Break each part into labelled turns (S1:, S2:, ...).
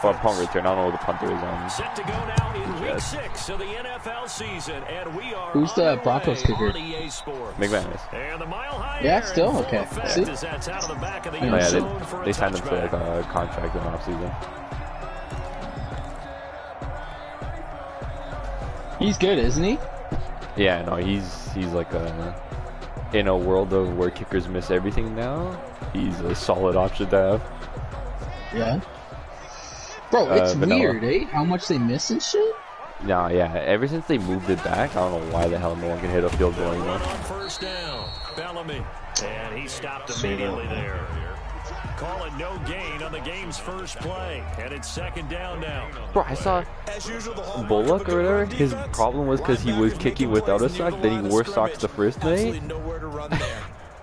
S1: Or punt return. I don't know what the punter is on.
S2: Set to go now in week 6 of the NFL season, and we are
S3: Who's the Broncos kicker?
S1: McManus.
S2: And the mile high
S3: yeah, still okay. See?
S2: That's out of the back of the
S1: they signed him to like a contract in the offseason.
S3: He's good, isn't he?
S1: Yeah, no, he's like in a world of where kickers miss everything now. He's a solid option to have.
S3: Yeah. Bro, it's
S1: Vanilla.
S3: weird, eh? How much they miss and shit?
S1: Nah, yeah. Ever since they moved it back, I don't know why the hell no one can hit a field goal anymore.
S2: First down, Bellamy, and he stopped immediately there. Calling no gain on the game's first play, and it's second down now.
S1: Bro, I saw Bullock or whatever. His problem was because he was kicking without a sock. Then he wore socks the first night,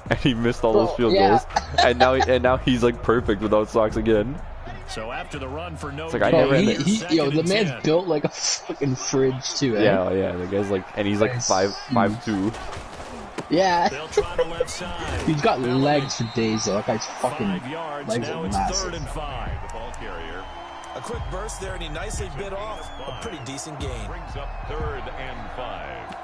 S1: and he missed all those field goals. And now he's like perfect without socks again.
S2: So after the run for no,
S1: it's like I never.
S3: Yo, the man's built like a fucking fridge too. Eh?
S1: Yeah, yeah. The guy's like, and he's like 5'2".
S3: Yeah. He's got legs for days though. That guy's fucking legs are massive.
S2: The ball carrier.
S4: A quick burst there and he nicely bit off a pretty decent gain.
S2: Brings up 3rd and 5.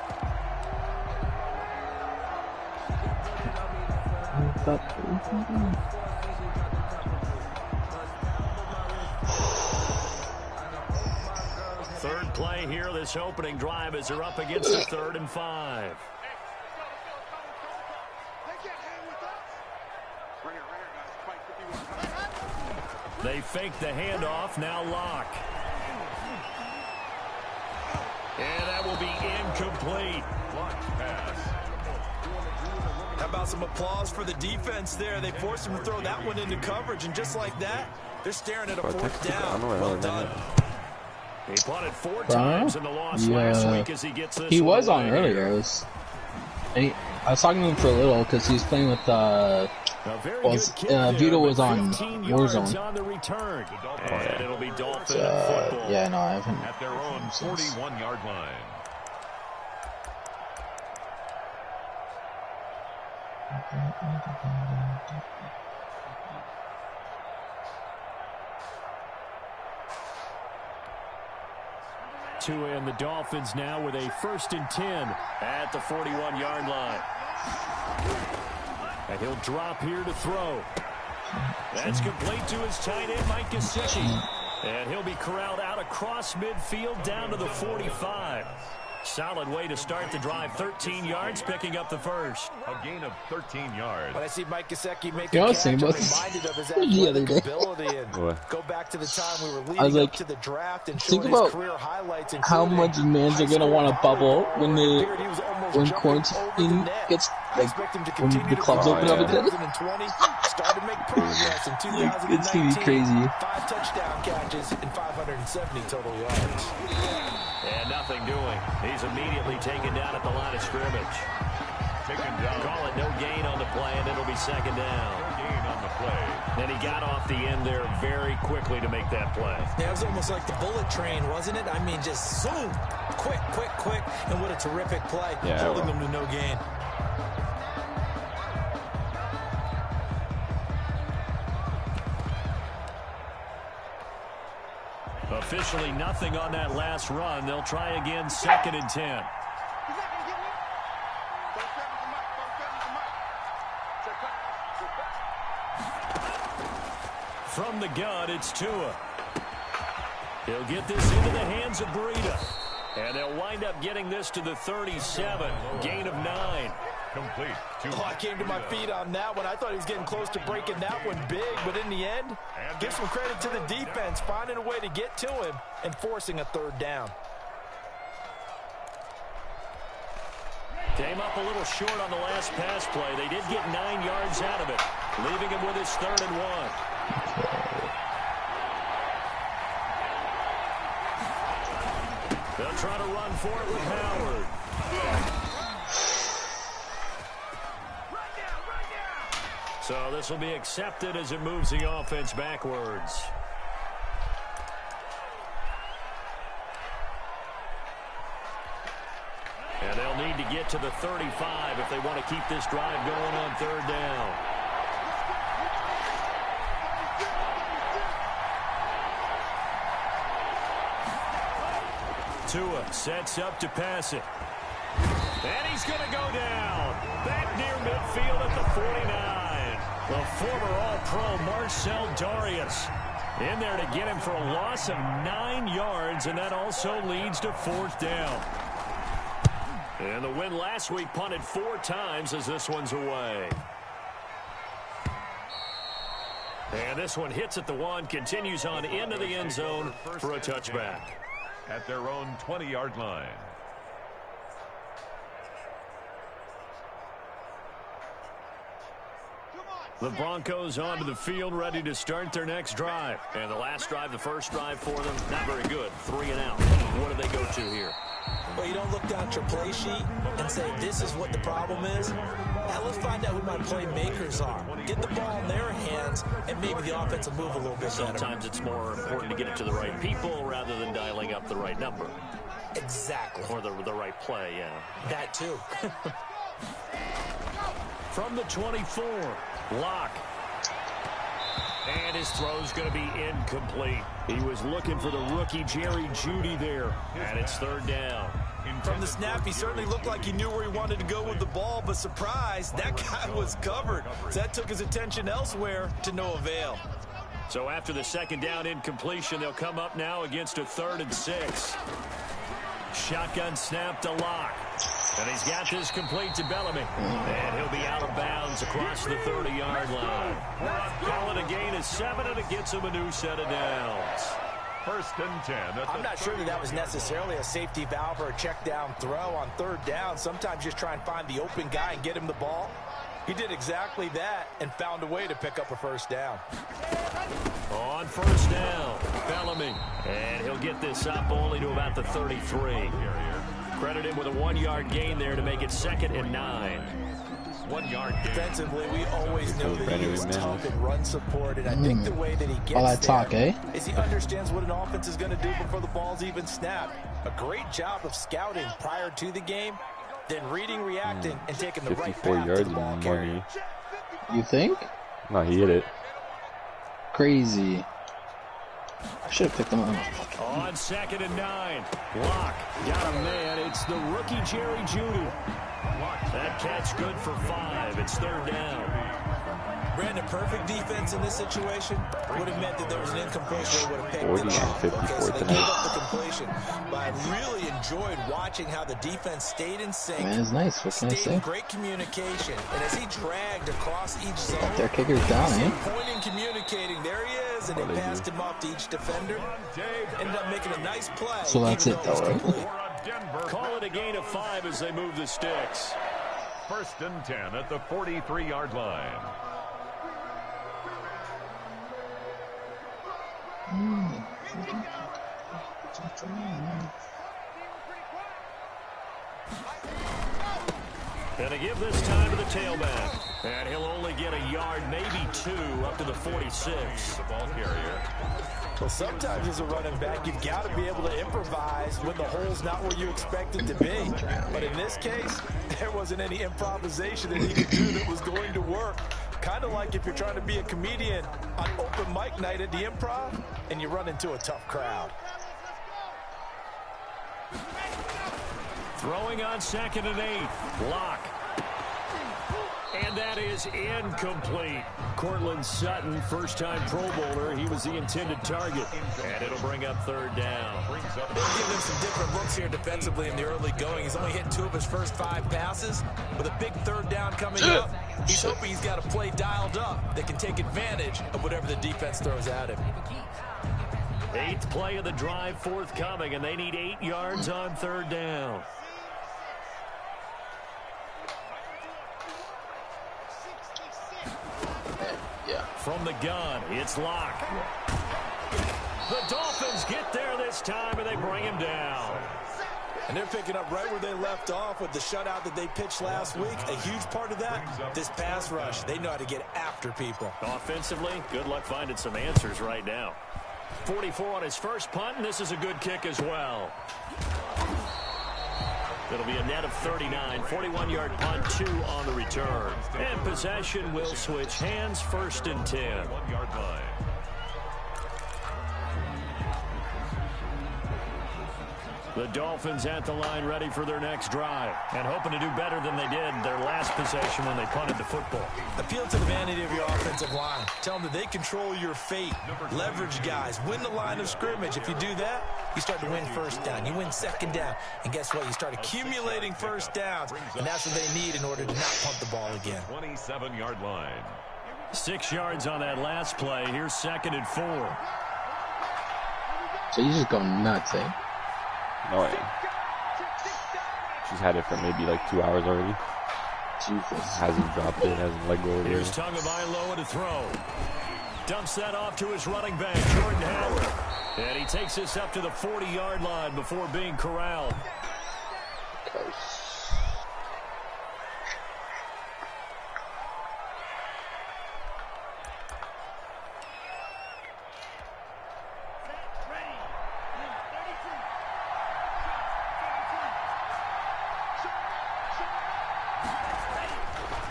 S2: Third play here, this opening drive as they're up against the 3rd and 5. They fake the handoff, now Lock. And that will be incomplete. Pass.
S4: How about some applause for the defense there? They forced him to throw that one into coverage, and just like that, they're staring at a 4th down. Well done.
S2: He punted 4 times in the loss last week as he gets this.
S3: He was on earlier. I was talking to him for a little because he was playing with Vito was on Warzone.
S2: On the return.
S1: And
S2: it'll be Dolphin football.
S3: Yeah, no, I haven't.
S2: At their own 41-yard line. And the Dolphins now with a 1st and 10 at the 41-yard line. And he'll drop here to throw. That's complete to his tight end, Mike Gesicki. And he'll be corralled out across midfield down to the 45. Solid way to start the drive. 13 yards, picking up the first. A gain of 13 yards.
S4: When I see Mike Gesicki make
S3: a
S4: catch, I'm reminded of his athletic ability and go back to the time we were leading up to the draft and showing his career highlights.
S3: How much mans are gonna want to bubble when quarantine gets like when the clubs open up again.
S4: Started to make progress in 2019.
S3: It's gonna be crazy.
S4: 5 touchdown catches and 570 total yards.
S2: And nothing doing. He's immediately taken down at the line of scrimmage. Taken down. Call it no gain on the play, and it'll be second down. No gain on the play. Then he got off the end there very quickly to make that play.
S4: Yeah, it was almost like the bullet train, wasn't it? I mean, just zoom. Quick. And what a terrific play. Holding them to no gain.
S2: Officially nothing on that last run. They'll try again, 2nd and 10. From the gun, it's Tua. He'll get this into the hands of Breida. And they'll wind up getting this to the 37. Gain of 9. Complete.
S4: I came to my feet on that one. I thought he was getting close to breaking that one big, but in the end, give some credit to the defense, finding a way to get to him and forcing a 3rd down.
S2: Came up a little short on the last pass play. They did get 9 yards out of it, leaving him with his 3rd and 1. They'll try to run for it with Howard. So this will be accepted as it moves the offense backwards. And they'll need to get to the 35 if they want to keep this drive going on 3rd down. Tua sets up to pass it. And he's going to go down. Back near midfield at the 49. The former All-Pro Marcel Darius in there to get him for a loss of 9 yards, and that also leads to 4th down. And the win last week punted 4 times as this one's away. And this one hits at the 1, continues on into the end zone for a touchback.
S5: At their own 20-yard line.
S2: The Broncos onto the field, ready to start their next drive. And the last drive, the first drive for them, not very good. 3 and out. What do they go to here?
S4: Well, you don't look down at your play sheet and say, this is what the problem is. Now let's find out who my playmakers are. Get the ball in their hands, and maybe the offense will move a little bit better.
S2: Sometimes it's more important to get it to the right people rather than dialing up the right number.
S4: Exactly.
S2: Or the right play, yeah.
S4: That too.
S2: From the 24, Locke. And his throw's going to be incomplete. He was looking for the rookie Jerry Jeudy there. And it's 3rd down.
S4: From the snap, he certainly looked like he knew where he wanted to go with the ball, but surprise, that guy was covered. So that took his attention elsewhere to no avail.
S2: So after the 2nd down incompletion, they'll come up now against a 3rd and 6. Shotgun snap to Locke. And he's got this complete to Bellamy. And he'll be out of bounds across the 30-yard line. Call it a gain of 7, and it gets him a new set of downs.
S5: 1st and 10.
S4: I'm not sure that was necessarily a safety valve or a check down throw on 3rd down. Sometimes just try and find the open guy and get him the ball. He did exactly that and found a way to pick up a 1st down.
S2: On 1st down, Bellamy. And he'll get this up only to about the 33. Credit him with a 1-yard gain there to make it 2nd and 9.
S5: 1 yard gain.
S4: Defensively, we always know that he is tough in run support, and I think the way that he gets
S3: all that talk,
S4: is he understands what an offense is going to do before the ball's even snapped. A great job of scouting prior to the game, then reading, reacting, and taking the right path to the ball carrier.
S3: You think?
S1: No, he hit it.
S3: Crazy. I should have picked him up.
S2: On 2nd and 9, Locke got a man. It's the rookie Jerry Jeudy. That catch good for 5. It's 3rd down.
S4: Brandon, perfect defense in this situation would have meant that there was an incompletion. They would have picked it off.
S1: 54
S4: so they
S1: tonight.
S4: gave up the completion. But I really enjoyed watching how the defense stayed in sync.
S3: Man, it's nice. What can I
S4: Stayed
S3: say?
S4: in great communication. And as he dragged across each zone,
S3: Their kicker's down, eh?
S4: pointing, communicating. There he is. And they passed him off to each defender. Ended up making a nice play.
S3: So that's it, though, right?
S2: Call it a gain of 5 as they move the sticks.
S5: 1st and 10 at the 43-yard line.
S2: And they give this time to the tailback. And he'll only get a yard, maybe 2, up to the 46.
S5: The ball carrier.
S4: Well, sometimes as a running back, you've got to be able to improvise when the hole's not where you expect it to be. But in this case, there wasn't any improvisation that he could do that was going to work. Kind of like if you're trying to be a comedian on open mic night at the Improv and you run into a tough crowd.
S2: Throwing on 2nd and 8. Locke. And that is incomplete. Cortland Sutton, first-time Pro Bowler. He was the intended target. And it'll bring up 3rd down.
S4: They'll give him some different looks here defensively in the early going. He's only hit 2 of his first 5 passes. With a big 3rd down coming up, he's hoping he's got a play dialed up that can take advantage of whatever the defense throws at him.
S2: 8th play of the drive forthcoming, and they need 8 yards on 3rd down. From the gun, it's Locke. The Dolphins get there this time, and they bring him down.
S4: And they're picking up right where they left off with the shutout that they pitched last week. A huge part of that, this pass rush. They know how to get after people.
S2: Offensively, good luck finding some answers right now. 44 on his first punt, and this is a good kick as well. It'll be a net of 39, 41-yard punt, 2 on the return. And possession will switch hands, 1st and 10.
S5: 1-yard line.
S2: The Dolphins at the line ready for their next drive and hoping to do better than they did their last possession when they punted the football.
S4: Appeal to the vanity of your offensive line. Tell them that they control your fate. Leverage guys. Win the line of scrimmage. If you do that, you start to win first down. You win second down. And guess what? You start accumulating first downs. And that's what they need in order to not punt the ball again.
S5: 27-yard line.
S2: 6 yards on that last play. Here's 2nd and 4.
S3: So you just go nuts, eh?
S1: Oh, yeah. She's had it for maybe like 2 hours already.
S3: Jesus.
S1: Hasn't dropped it, hasn't let go of it.
S2: Here's Tagovailoa to throw. Dumps that off to his running back, Jordan Howard. And he takes this up to the 40-yard line before being corralled.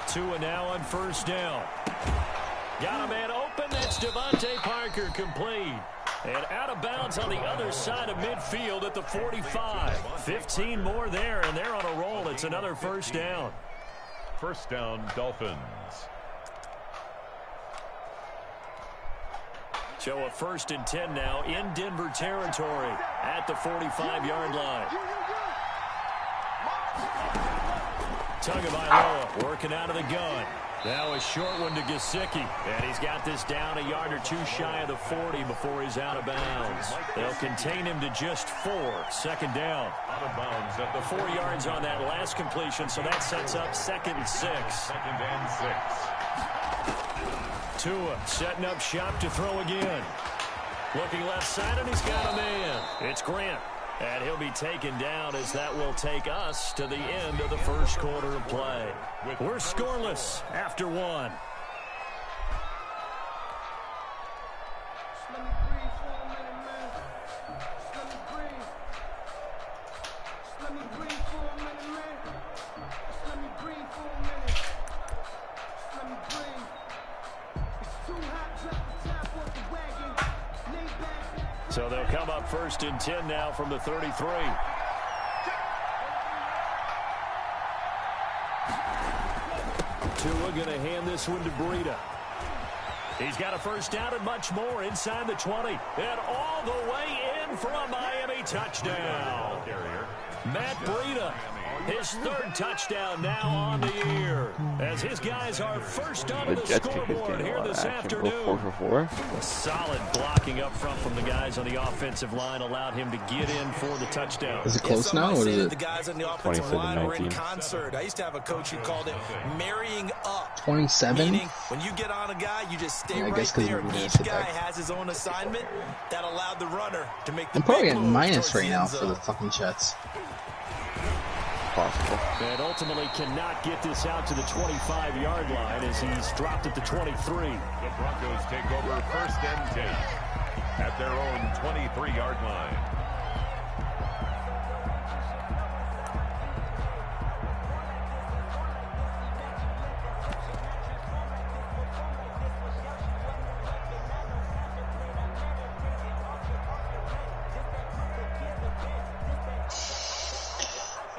S2: Tua now on first down. Got a man open. That's Devontae Parker, complete. And out of bounds on the other side of midfield at the 45. 15 more there, and they're on a roll. It's another first down.
S5: First down, Dolphins.
S2: So a 1st and 10 now in Denver territory at the 45-yard line. Tagovailoa working out of the gun. Now a short one to Gesicki. And he's got this down a yard or two shy of the 40 before he's out of bounds. They'll contain him to just 4. 2nd down.
S5: Out of bounds at the
S2: 4 yards on that last completion, so that sets up 2nd and 6.
S5: 2nd and 6.
S2: Tua setting up shop to throw again. Looking left side, and he's got a man. It's Grant. And he'll be taken down as that will take us to the end of the first quarter of play. We're scoreless after 1. So they'll come up 1st and 10 now from the 33. Tua going to hand this one to Breida. He's got a first down and much more inside the 20. And all the way in for a Miami touchdown. Matt Breida, his 3rd touchdown now on the year. As his guys are first onto the scoreboard here this afternoon.
S1: 4 for 4.
S2: Solid blocking up front from the guys on the offensive line allowed him to get in for the touchdown.
S3: Is it close now, or is it?
S4: The guys on the offensive line were in concert. I used to have a coach who called it marrying up.
S3: 27?
S4: Meaning, when you get on a guy, you just stay right there. Each guy has his own assignment. That allowed the runner to make the
S3: I'm probably at
S4: move
S3: minus right
S4: the
S3: now
S4: end
S3: for
S4: zone.
S3: the fucking Jets.
S1: Possible.
S2: And ultimately cannot get this out to the 25-yard line as he's dropped at the 23.
S5: The Broncos take over 1st and 10 at their own 23-yard line.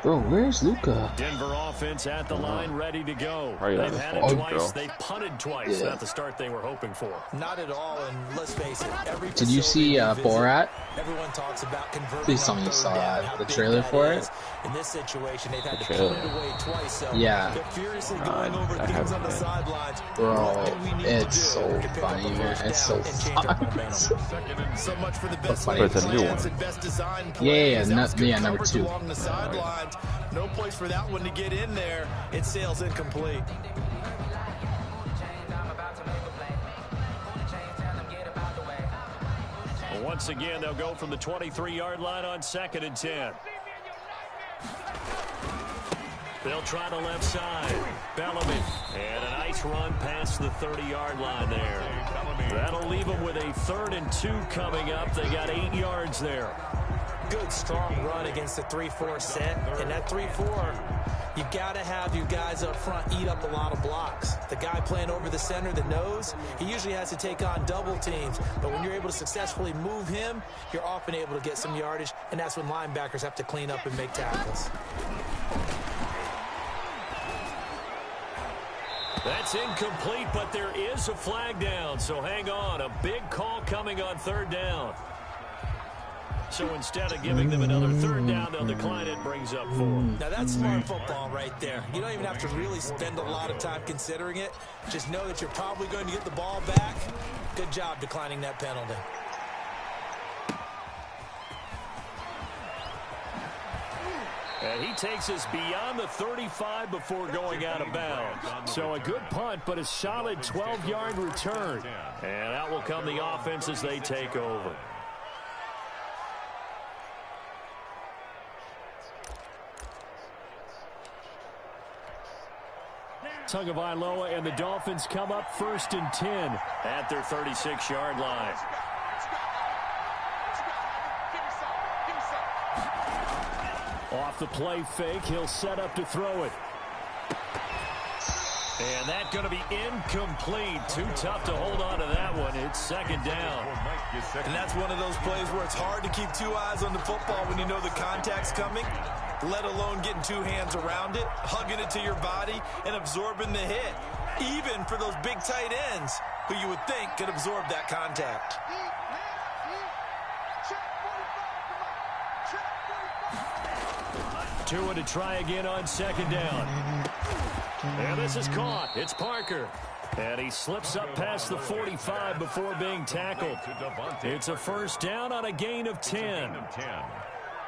S3: Bro, where's Luka?
S2: Denver offense at the line, ready to go.
S1: Right,
S2: They've had it twice.
S1: bro.
S2: They've punted twice.
S3: Yeah.
S2: Not the start they were hoping for.
S4: Not at all, and let's face it. Every
S3: Did you see Borat?
S4: Everyone talks about converting.
S3: Please tell me you saw the trailer for it.
S4: In this situation, they've had to
S1: trailer.
S4: pull it away twice. So
S3: Yeah.
S4: they're furiously going over
S1: I
S4: things
S1: haven't
S4: on the
S1: been.
S4: sidelines.
S3: Bro,
S4: What do we need
S3: it's
S4: to do
S3: so
S4: to pick
S3: funny,
S4: up the
S3: man.
S4: first
S3: It's
S4: down
S3: so
S4: and change our
S3: funny.
S4: momentum? So much for the best
S3: funny.
S4: laid
S1: But it's a new
S4: plans
S1: one.
S4: and best design
S3: Yeah, yeah,
S4: plays.
S3: no-
S4: That was good
S3: yeah, number
S4: coverage
S3: 2.
S4: along the sidelines. No place for that one to get in there. It sails incomplete.
S2: Once again, they'll go from the 23-yard line on 2nd and 10. They'll try the left side. Bellamy. And a nice run past the 30-yard line there. That'll leave them with a 3rd and 2 coming up. They got 8 yards there.
S4: good, strong run against the 3-4 set. And that 3-4, you've got to have your guys up front eat up a lot of blocks. The guy playing over the center, the nose, he usually has to take on double teams. But when you're able to successfully move him, you're often able to get some yardage, and that's when linebackers have to clean up and make tackles.
S2: That's incomplete, but there is a flag down, so hang on. A big call coming on 3rd down. So instead of giving them another 3rd down, they'll decline it, brings up 4.
S4: Now that's smart football right there. You don't even have to really spend a lot of time considering it. Just know that you're probably going to get the ball back. Good job declining that penalty.
S2: And he takes us beyond the 35 before going out of bounds. So a good punt, but a solid 12-yard return. And out will come the offense as they take over. Tagovailoa and the Dolphins come up 1st and 10 at their 36-yard line. Off the play fake, he'll set up to throw it. And that's going to be incomplete. Too tough to hold on to that one. It's 2nd down.
S4: And that's one of those plays where it's hard to keep 2 eyes on the football when you know the contact's coming, let alone getting 2 hands around it, hugging it to your body, and absorbing the hit. Even for those big tight ends who you would think could absorb that contact.
S2: Tua to try again on 2nd down. And this is caught. It's Parker. And he slips up past the 45 before being tackled. It's a 1st down on a gain of 10.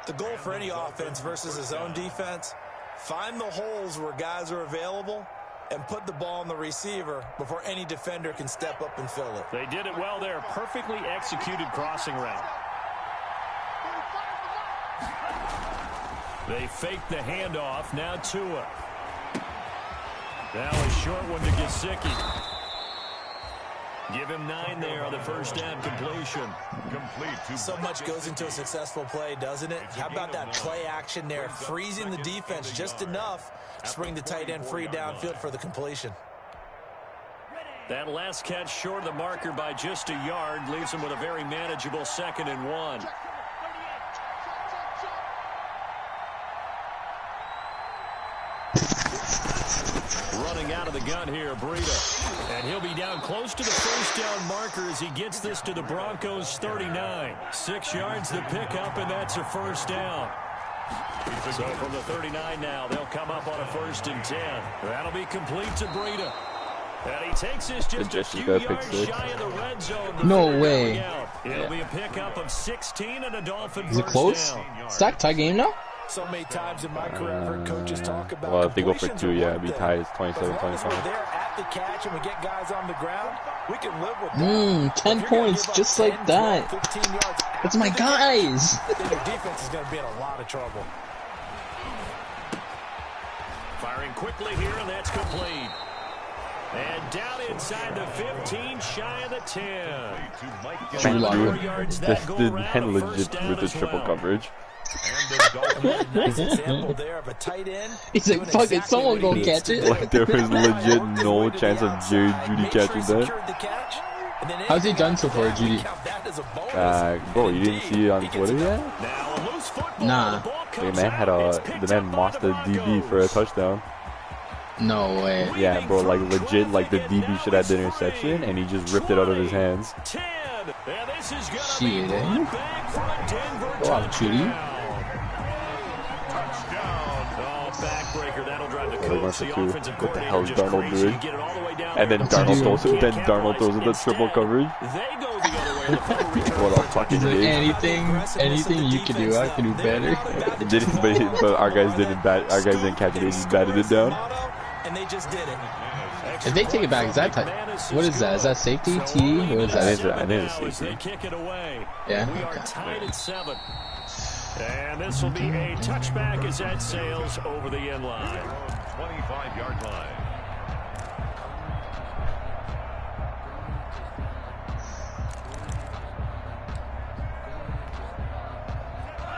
S4: The goal for any offense versus his own defense, find the holes where guys are available and put the ball on the receiver before any defender can step up and fill it.
S2: They did it well there. Perfectly executed crossing route. They fake the handoff. Now Tua. Now a short one to Gesicki. Give him 9 there on the 1st down completion.
S4: So much goes into a successful play, doesn't it? How about that play action there? Freezing the defense just enough to bring the tight end free downfield for the completion.
S2: That last catch short of the marker by just a yard leaves him with a very manageable 2nd and 1. Running out of the gun here, Breida. And he'll be down close to the 1st down marker as he gets this to the Broncos 39. 6 yards to pick up, and that's a 1st down. So from the 39 now, they'll come up on a 1st and 10. That'll be complete to Breida. And he takes this just a few yards shy of the red zone.
S3: No way.
S2: It'll be a pickup of 16 and a Dolphin
S3: Is it close? Is that tie game now?
S4: So many times in my career, I've heard coaches talk about.
S1: Well, if they go for 2, yeah, it'd be tied. It's 27-25.
S4: We're there at the catch and we get guys on the ground, we can live with that.
S3: 10 points, just like that. That's my guys.
S4: Then your defense is going to be in a lot of trouble.
S2: Firing quickly here, and that's complete. And down inside the 15, shy of the 10.
S1: This didn't legit with the triple coverage.
S4: Nice example there of a tight end.
S3: He's like, fuck it, someone go catch it.
S1: Like, there was legit no chance of Jerry Judy catching that.
S3: How's he done so far, Judy?
S1: Bro, you didn't see it on Twitter yet?
S3: Nah.
S1: The man mossed the DB for a touchdown.
S3: No way.
S1: Yeah, bro, like legit, like the DB should have the interception, and he just ripped it out of his hands.
S3: Shit, eh? Go on, Judy.
S2: Backbreaker, that'll drive the coach, the offensive
S1: what the
S2: coordinator
S1: hell is
S2: just
S1: Darnold
S2: crazy.
S1: doing?
S2: Get it all the way down
S1: And then
S2: there.
S1: Darnold throws it the triple coverage.
S2: They go the other way. The fumble return.
S1: What a fucking
S3: He's like,
S1: dig.
S3: anything you can do, I can do better.
S1: But our guys didn't catch it. He just batted it down.
S4: And they just did it.
S3: If they take it back, is that what is that? Is that safety? T? What is that?
S1: I think it's safety.
S2: They kick it away.
S3: Yeah.
S2: We are tied at 7. And this will be a touchback as that sails over the end line.
S5: 25-yard line.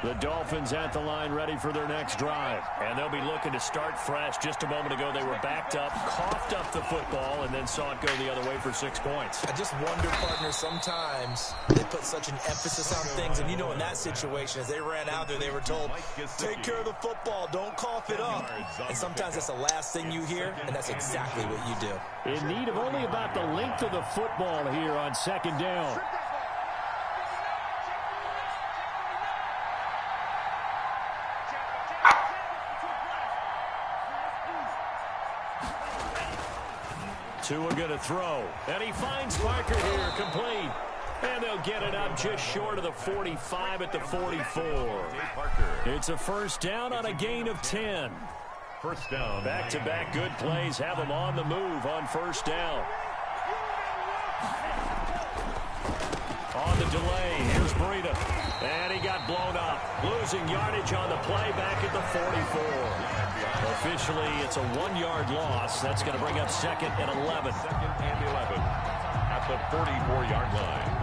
S2: The Dolphins at the line ready for their next drive. And they'll be looking to start fresh. Just a moment ago, they were backed up, coughed up the football, and then saw it go the other way for 6 points.
S4: I just wonder, partner, sometimes they put such an emphasis on things. And, you know, in that situation, as they ran out there, they were told, take care of the football, don't cough it up. And sometimes that's the last thing you hear, and that's exactly what you do.
S2: In need of only about the length of the football here on 2nd down. Tua going to throw, and he finds Parker here, complete. And they'll get it up just short of the 45 at the 44. It's a first down on a gain of 10.
S5: First down.
S2: Back-to-back good plays have them on the move on first down. On the delay, here's Breida. And he got blown up. Losing yardage on the play back at the 44. Officially, it's a 1-yard loss. That's going to bring up 2nd and 11.
S5: 2nd and 11 at the 44-yard line.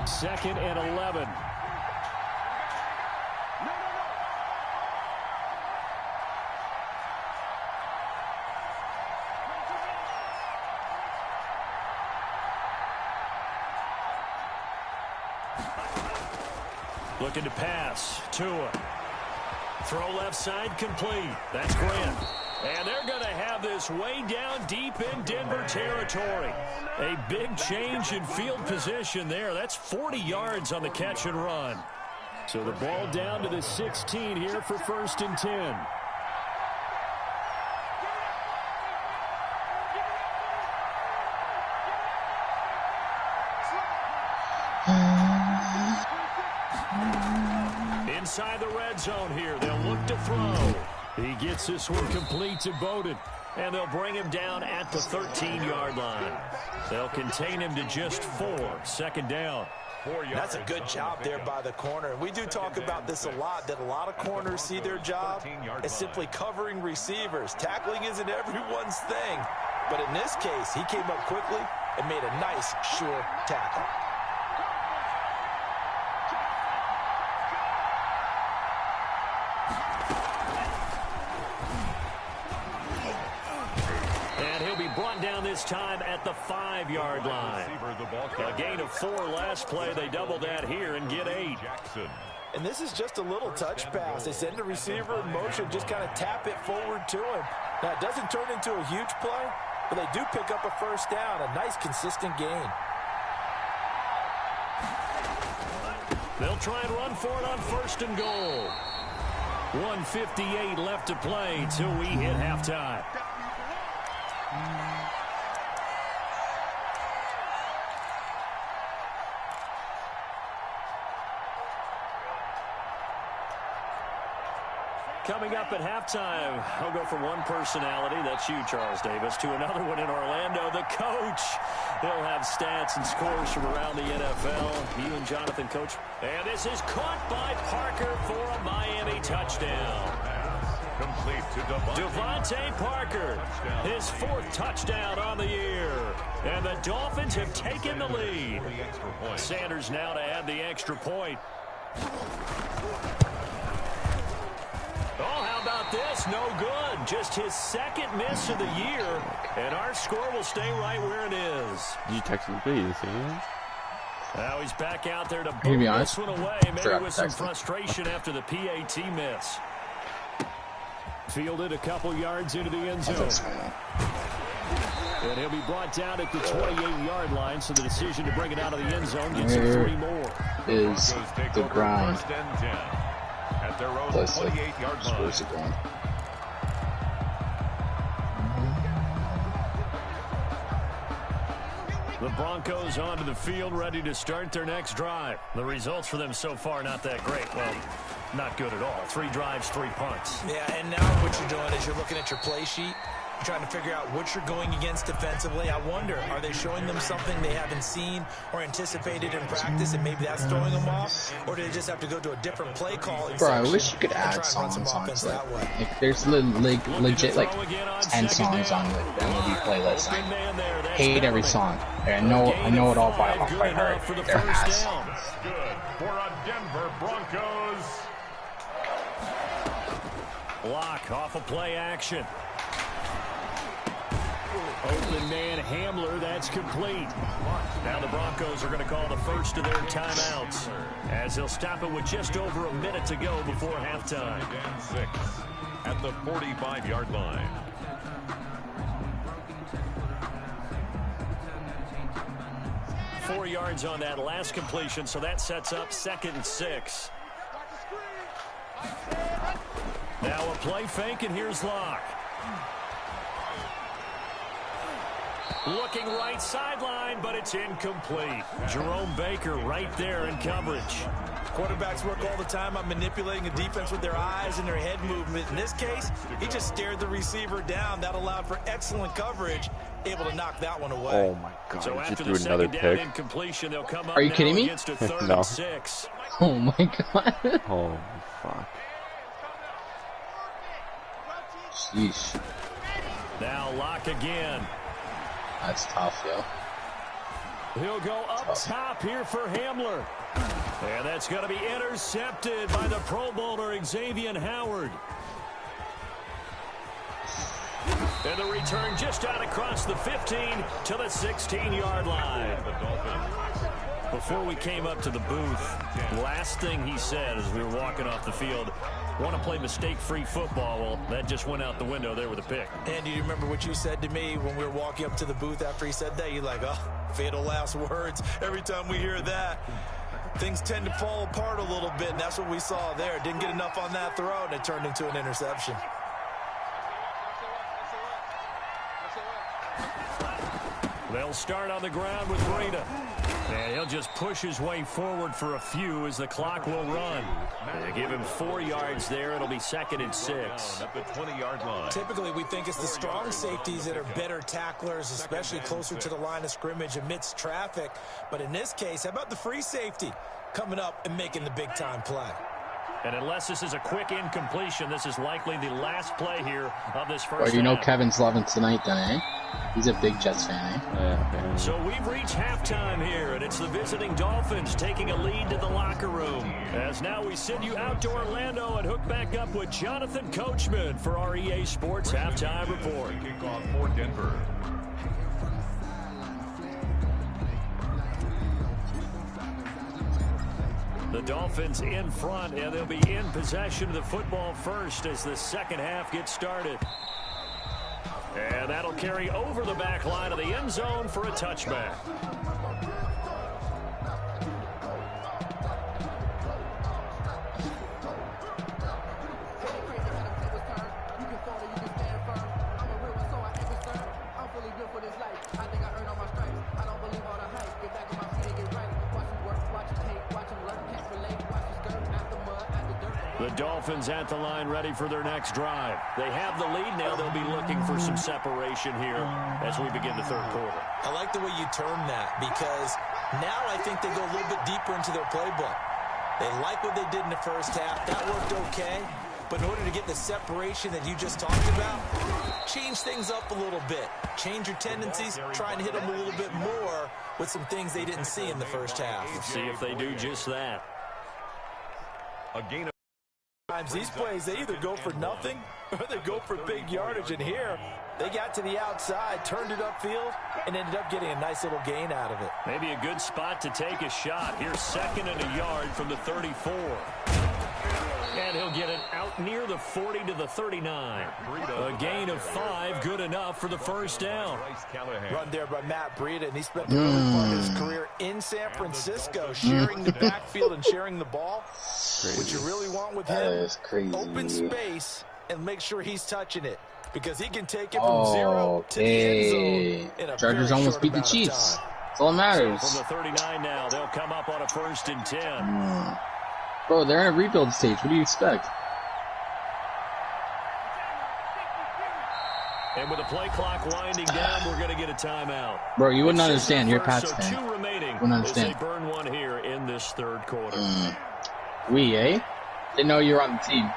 S2: 2nd and 11. Looking to pass. Tua. Throw left side complete. That's Grant. And they're going to have this way down deep in Denver territory. A big change in field position there. That's 40 yards on the catch and run. So the ball down to the 16 here for 1st and 10. Inside the red zone here. They'll look to throw. He gets this one complete to Bowden. And they'll bring him down at the 13-yard line. They'll contain him to just 4. 2nd down.
S4: That's a good job there by the corner. We do talk about this a lot, that a lot of corners see their job as simply covering receivers. Tackling isn't everyone's thing. But in this case, he came up quickly and made a nice, sure tackle.
S2: Brought down this time at the 5-yard line. A gain of 4 last play. They double that here and get 8.
S4: And this is just a little touch pass. They send the receiver in motion, just kind of tap it forward to him. Now, it doesn't turn into a huge play, but they do pick up a first down. A nice, consistent gain.
S2: They'll try and run for it on 1st and goal. 1:58 left to play till we hit halftime. Coming up at halftime, I'll go from one personality, that's you, Charles Davis, to another one in Orlando, the coach. He'll have stats and scores from around the NFL. You and Jonathan, Coach. And this is caught by Parker for a Miami touchdown.
S5: Complete to
S2: Devontae Parker, his 4th touchdown on the year. And the Dolphins have taken the lead. Sanders now to add the extra point. Oh, how about this? No good. Just his 2nd miss of the year. And our score will stay right where it is.
S1: Did you text him, please?
S2: Now he's back out there to boot this one away. Maybe with some frustration after the PAT miss. Fielded a couple yards into the end zone. And he'll be brought down at the 28-yard line, so the decision to bring it out of the end zone gets him 3 more.
S3: Is the grind.
S5: At their own 28-yard line.
S2: The Broncos onto the field, ready to start their next drive. The results for them so far not that great. Well, not good at all. 3 drives, 3 punts.
S4: Yeah, and now what you're doing is you're looking at your play sheet. You're trying to figure out what you're going against defensively. I wonder, are they showing them something they haven't seen or anticipated in practice, and maybe that's throwing them off? Or do they just have to go to a different play calling
S3: Bro,
S4: section
S3: I wish you could add songs like there's legit like 10 songs on the MLB playlist. I hate every song. I know it all by heart. There has songs.
S5: Good for a Denver
S2: Locke off of play action. Open man Hamler, that's complete. Now the Broncos are going to call the first of their timeouts, as they'll stop it with just over a minute to go before halftime.
S5: Down 6 at the 45-yard line.
S2: Four yards on that last completion, so that sets up 2nd and 6. Now a play fake, and here's Locke. Looking right sideline, but it's incomplete. Jerome Baker right there in coverage.
S4: Quarterbacks work all the time on manipulating a defense with their eyes and their head movement. In this case, he just stared the receiver down. That allowed for excellent coverage, able to knock that one away.
S1: Oh my God!
S2: So
S1: He
S2: after
S1: just threw
S2: the
S1: another
S2: second down
S1: pick.
S2: incompletion, they'll come up
S3: Are you
S2: now
S3: kidding me?
S2: against a 3rd
S1: No.
S2: and 6.
S3: Oh my God.
S1: Oh fuck!
S3: Sheesh.
S2: Now Locke again.
S3: That's tough, yo.
S2: He'll go up top here for Hamler. And that's going to be intercepted by the Pro Bowler Xavier Howard. And the return just out across the 15 to the 16-yard line. Before we came up to the booth, last thing he said as we were walking off the field, want to play mistake-free football. Well, that just went out the window there with a pick.
S4: And do you remember what you said to me when we were walking up to the booth after he said that? You're like, oh, fatal last words. Every time we hear that, things tend to fall apart a little bit, and that's what we saw there. Didn't get enough on that throw, and it turned into an interception.
S2: They'll start on the ground with Breida. And he'll just push his way forward for a few as the clock will run. They give him 4 yards there. It'll be 2nd and 6.
S5: At the 20-yard line.
S4: Typically, we think it's the strong safeties that are better tacklers, especially closer to the line of scrimmage amidst traffic. But in this case, how about the free safety coming up and making the big-time play?
S2: And unless this is a quick incompletion, this is likely the last play here of this first
S3: Well, you know
S2: half.
S3: Kevin's loving tonight then, eh? He's a big Jets fan, eh?
S1: Yeah, man.
S2: So we've reached halftime here, and it's the visiting Dolphins taking a lead to the locker room. As now we send you out to Orlando and hook back up with Jonathan Coachman for our EA Sports Halftime Report.
S5: Kickoff for Denver.
S2: The Dolphins in front, and they'll be in possession of the football first as the second half gets started. And that'll carry over the back line of the end zone for a touchback. The Dolphins at the line ready for their next drive. They have the lead now. They'll be looking for some separation here as we begin the third quarter.
S4: I like the way you term that, because now I think they go a little bit deeper into their playbook. They like what they did in the first half. That worked okay. But in order to get the separation that you just talked about, change things up a little bit. Change your tendencies, try and hit them a little bit more with some things they didn't see in the first half.
S2: See if they do just that.
S5: A gain of
S4: These plays, they either go for nothing or they go for big yardage. And here, they got to the outside, turned it upfield, and ended up getting a nice little gain out of it.
S2: Maybe a good spot to take a shot. Here's 2nd and a yard from the 34. And he'll get it out near the 40 to the 39. A gain of 5, good enough for the first down.
S4: Run there by Matt Breida, and he spent the early part of his career in San Francisco, sharing the backfield and sharing the ball. What you really want with him, open space and make sure he's touching it, because he can take it from 0 to the end zone in a
S3: Chargers
S4: very
S3: almost
S4: short
S3: beat the
S4: amount of
S3: Chiefs.
S4: time.
S3: That's all that matters.
S2: From the 39 now, they'll come up on a 1st and 10.
S3: Bro, they're in a rebuild stage. What do you expect?
S2: And with the play clock winding down, we're going to get a timeout.
S3: Bro, you wouldn't
S2: It's
S3: understand. You're a
S2: first,
S3: Pats
S2: so
S3: fan.
S2: 2 remaining
S3: Wouldn't
S2: as
S3: understand.
S2: they burn one here in this third quarter.
S3: We, eh? Didn't know you were on the team.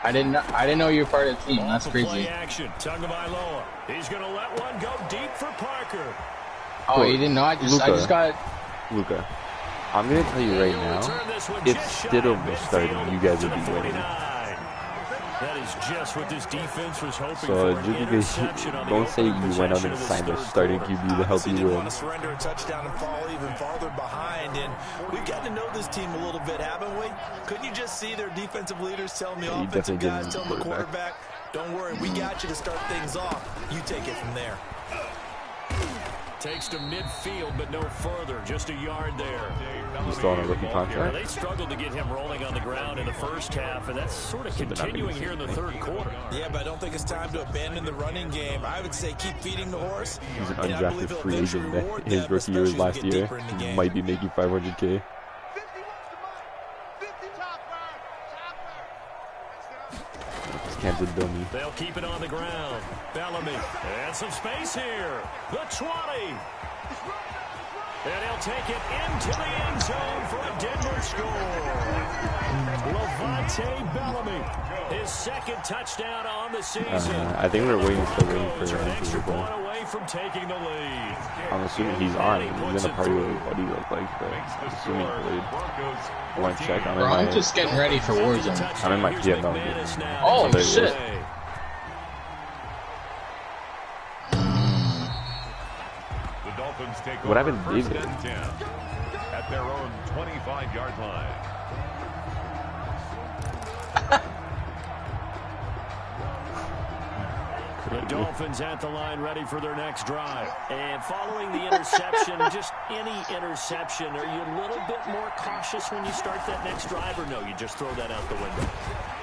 S3: I didn't know you were part of the team. That's
S2: Off of play
S3: crazy.
S2: action. Tagovailoa. He's going to let one go deep for Parker.
S3: Oh, you didn't know? I just got.
S1: Luka. I'm gonna tell you right now, if Stidham was starting, you guys would be winning.
S2: That is just what this defense was hoping
S1: so
S2: for.
S1: Just because don't say you went out and signed a starting QB to help you win.
S4: Want to surrender a touchdown and fall even farther behind, and we've gotten to know this team a little bit, haven't we? Couldn't you just see their defensive leaders telling the offensive guys, telling the quarterback, don't worry, we got you to start things off. You take it from there.
S2: Takes to midfield, but no further. Just a yard there.
S1: He's still on a rookie contract.
S2: They struggled to get him rolling on the ground in the first half, and that's sort of continuing here in the third quarter.
S4: Yeah, but I don't think it's time to abandon the running game. I would say keep feeding the horse.
S1: He's an undrafted free agent. His rookie year was last year. He might be making $500K. Kansas dummy.
S2: They'll keep it on the ground. Bellamy. And some space here. The 20. And he'll take it into the end zone for a Denver score. Levante Bellamy. His second touchdown on the season.
S1: I think we're waiting for
S2: an extra point away from taking the lead.
S1: I'm assuming he's on. He's gonna party with his buddy look like, but I'm assuming he played. I want to check.
S3: I'm just getting ready for Warzone.
S1: I'm in my Vietnam.
S3: Oh shit!
S5: The Dolphins take
S1: what happened to David?
S5: At their own 25-yard line.
S2: The Dolphins at the line ready for their next drive. And following the interception, just any interception, are you a little bit more cautious when you start that next drive, or no, you just throw that out the window?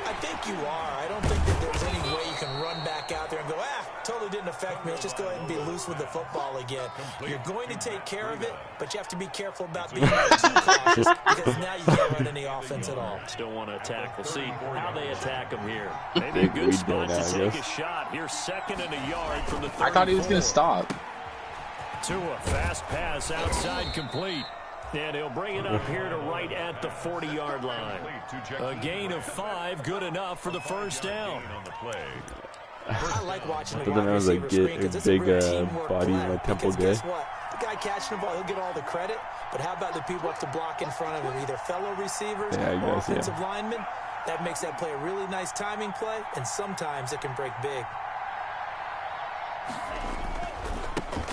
S4: I think you are. I don't think that there's any way you can run back out there and go, totally didn't affect me. Let's just go ahead and be loose with the football again. You're going to take care of it, but you have to be careful about being too cautious because now you can't run any offense at all.
S2: Still want to attack. We'll see how they attack them here. Maybe a good spot to take a shot. Here's second and a yard from the 34.
S3: I thought he was going to stop.
S2: Tua, fast pass outside complete. And he'll bring it up here to right at the 40-yard line. A gain of 5, good enough for the first down.
S4: I like watching the
S1: wide receiver screen because it's a real teamwork body like Temple guy.
S4: Guess what? The guy catching the ball, he'll get all the credit. But how about the people up to block in front of him, either fellow receivers or offensive linemen? That makes that play a really nice timing play, and sometimes it can break big.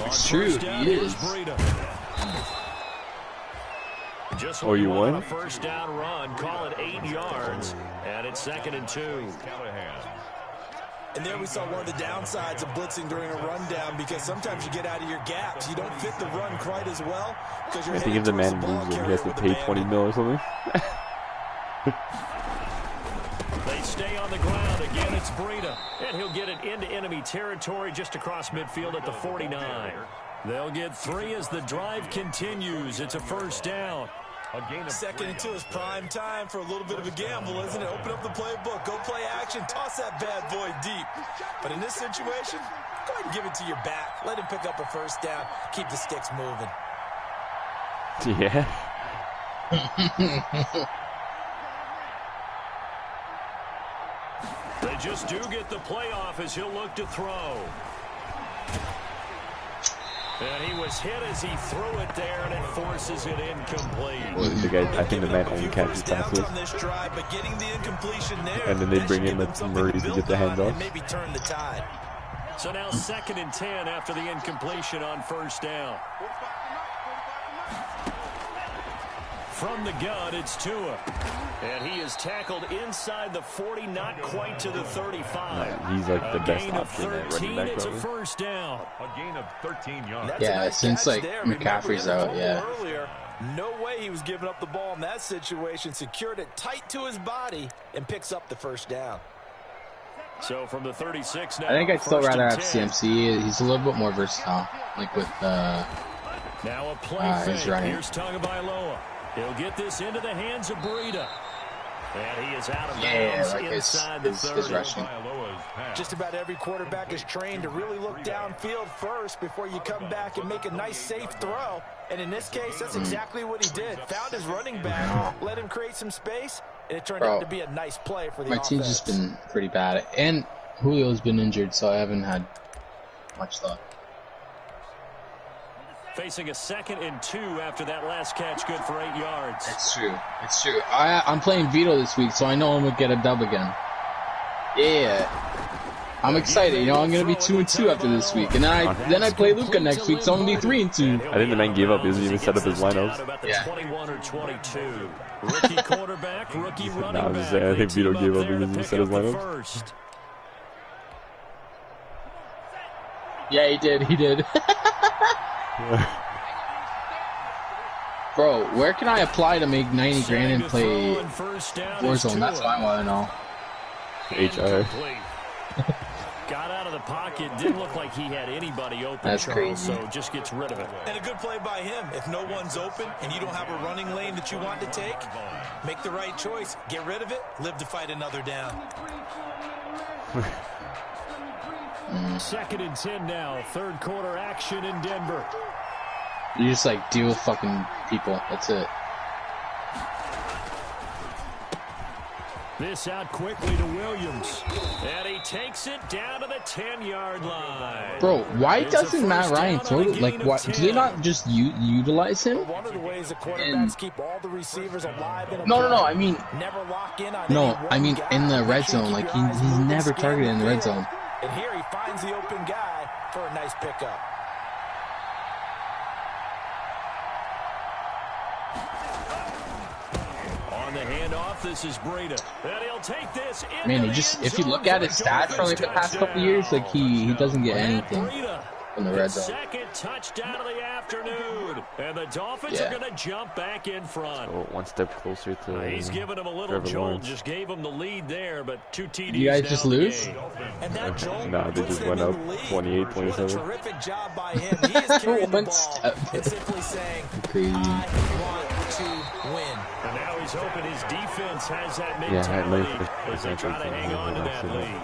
S3: It's true, he is.
S2: Just
S1: you won?
S2: A first down run, call it 8 yards, and it's 2nd and 2.
S4: And there we saw one of the downsides of blitzing during a rundown because sometimes you get out of your gaps. You don't fit the run quite as well because you're
S1: heading towards the ball carrier. He has to pay 20 mil or something.
S2: They stay on the ground. Again, it's Breida. And he'll get it into enemy territory just across midfield at the 49. They'll get 3 as the drive continues. It's a first down.
S4: 2nd and 2 is prime time for a little bit of a gamble, isn't it? Open up the playbook, go play action, toss that bad boy deep. But in this situation, go ahead and give it to your back. Let him pick up a first down. Keep the sticks moving.
S1: Yeah.
S2: They just do get the playoff as he'll look to throw. And he was hit as he threw it there, and it forces it incomplete.
S1: Well, the guy, I think the man only catches passes. And then they bring in Murray to get the handoff.
S2: So now 2nd and 10 after the incompletion on first down. From the gun, it's Tua. And he is tackled inside the 40, not quite to the 35.
S1: He's like the best option
S2: at
S1: running back.
S2: It's a first down.
S5: A gain of 13 yards.
S3: Yeah, since like McCaffrey's out, yeah.
S4: No way he was giving up the ball in that situation. Secured it tight to his body and picks up the first down.
S2: So from the 36 now.
S3: I think I'd still rather have CMC. He's a little bit more versatile, like with
S2: now a play
S3: his running.
S2: Here's Tagovailoa. He'll get this into the hands of Breida. And he is out of bounds inside the 30.
S3: His rushing.
S4: Just about every quarterback is trained to really look downfield first before you come back and make a nice, safe throw. And in this case, that's exactly what he did. Found his running back, let him create some space, and it turned out to be a nice play for the offense.
S3: My team's just been pretty bad. And Julio's been injured, so I haven't had much luck.
S2: Facing a 2nd and 2 after that last catch, good for 8 yards.
S3: It's true. It's true. I'm playing Vito this week, so I know I'm gonna get a dub again. Yeah. I'm excited. You know, I'm gonna be 2-2 after this week, and then I play Luca next week, so I'm gonna be 3-2.
S1: I think the man gave up. He doesn't even set up his lineups.
S3: Yeah.
S2: 21 or 22. Rookie quarterback, rookie running back.
S1: I think Vito gave up because he set his lineups.
S3: Yeah, he did. He did. Bro, where can I apply to make 90 grand and play Warzone? That's what I want to know.
S1: HR.
S2: Got out of the pocket, didn't look like he had anybody open.
S3: That's
S2: Charles,
S3: crazy.
S2: so just gets rid of it.
S4: And a good play by him. If no one's open and you don't have a running lane that you want to take, make the right choice. Get rid of it. Live to fight another down.
S2: 2nd and 10 now. 3rd quarter action in Denver.
S3: You just like deal with fucking people. That's it.
S2: This out quickly to Williams. And he takes it down to the 10-yard line.
S3: Bro, why doesn't Matt Ryan throw it? Like, what? Do they not just utilize him?
S4: One of the ways the quarterbacks keep all the receivers alive.
S3: No. I mean,
S4: never lock in on
S3: in the red zone. Like, he's never targeted in the red zone.
S4: And here he finds the open guy for a nice pickup.
S2: On the handoff, this is Breida. And he'll take this.
S3: Man, he just, if you look at his stats for like the past couple years, like he doesn't get anything from the red zone.
S2: 2nd touchdown of the afternoon. And the Dolphins are going to jump back in front.
S1: So 1 step closer to
S2: He's giving him a little jolt. Just gave him the lead there, but 2 TDs.
S3: You guys just lose?
S4: And that jolt
S1: nah, they just went up 28, 27.
S4: Terrific job by him. He is carrying the ball and simply saying,
S3: Crazy.
S4: I want to win.
S2: And now he's hoping his defense has that mentality as they try to hang on to that lead.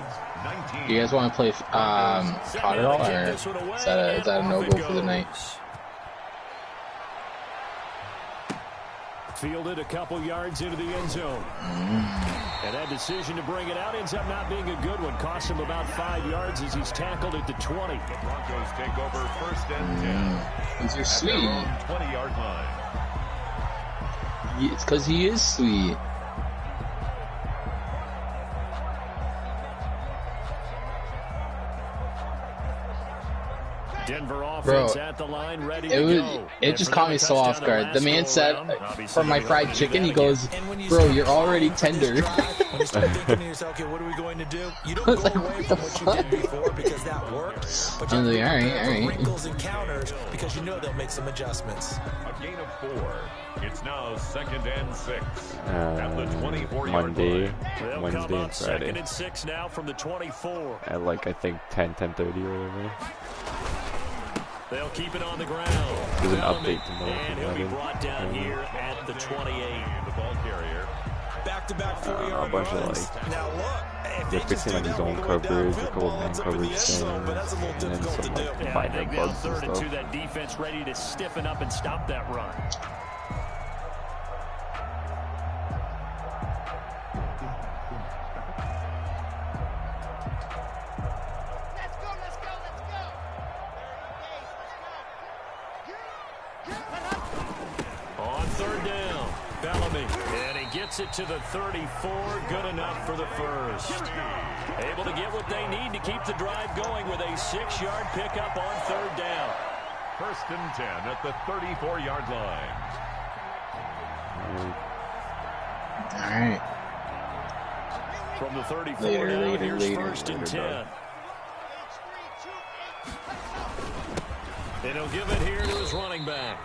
S3: Do you guys want to play COD at all, or is that a no-go for the night?
S2: Fielded a couple yards into the end zone. And that decision to bring it out ends up not being a good one. Cost him about 5 yards as he's tackled at the 20.
S5: The Broncos take over 1st and 10.
S3: These are sweet.
S5: 20-yard line.
S3: It's because he is sweet.
S2: Denver offense at the line, ready to go.
S3: It just caught me so off guard. The man said, for my fried chicken, he goes, bro, you're already tender.
S4: When you start thinking to yourself, okay, what are we going to do? You don't go away from what you did before because that worked. But
S3: I'm like, all right.
S4: wrinkles and counters because you know they'll make some adjustments.
S5: A gain of 4. It's now 2nd and 6 at the 24-yard
S1: Monday,
S2: They'll
S1: Wednesday,
S2: come up
S1: and Friday.
S2: 2nd and 6 now from the 24.
S1: At like, I think 10:30 or whatever.
S2: They'll keep it on the ground.
S1: There's an update tomorrow.
S2: And he'll be brought down here at the 28.
S5: The ball carrier.
S4: Back-to-back 4-yard
S1: a bunch of
S4: runs. Now look, if
S1: they're
S4: they just
S1: fixing like
S4: do that
S1: zone
S4: a little bit
S1: coverage, a
S4: downfield,
S1: couple
S4: ball
S1: man
S4: ends up in the
S1: coverage
S4: end zone,
S1: things,
S4: but that's a little
S1: and then
S4: difficult
S1: some
S4: to do.
S1: like
S2: Yeah, I
S1: finding
S2: think now
S1: bugs and
S2: 3rd and 2,
S1: stuff.
S2: that defense ready to stiffen up and stop that run. On 3rd down, Bellamy, and he gets it to the 34, good enough for the first. Able to get what they need to keep the drive going with a 6-yard pickup on 3rd down.
S5: 1st and 10 at the 34-yard line.
S3: All right.
S2: From the 34 now, here's 1st and 10. And he'll give it here to his running back.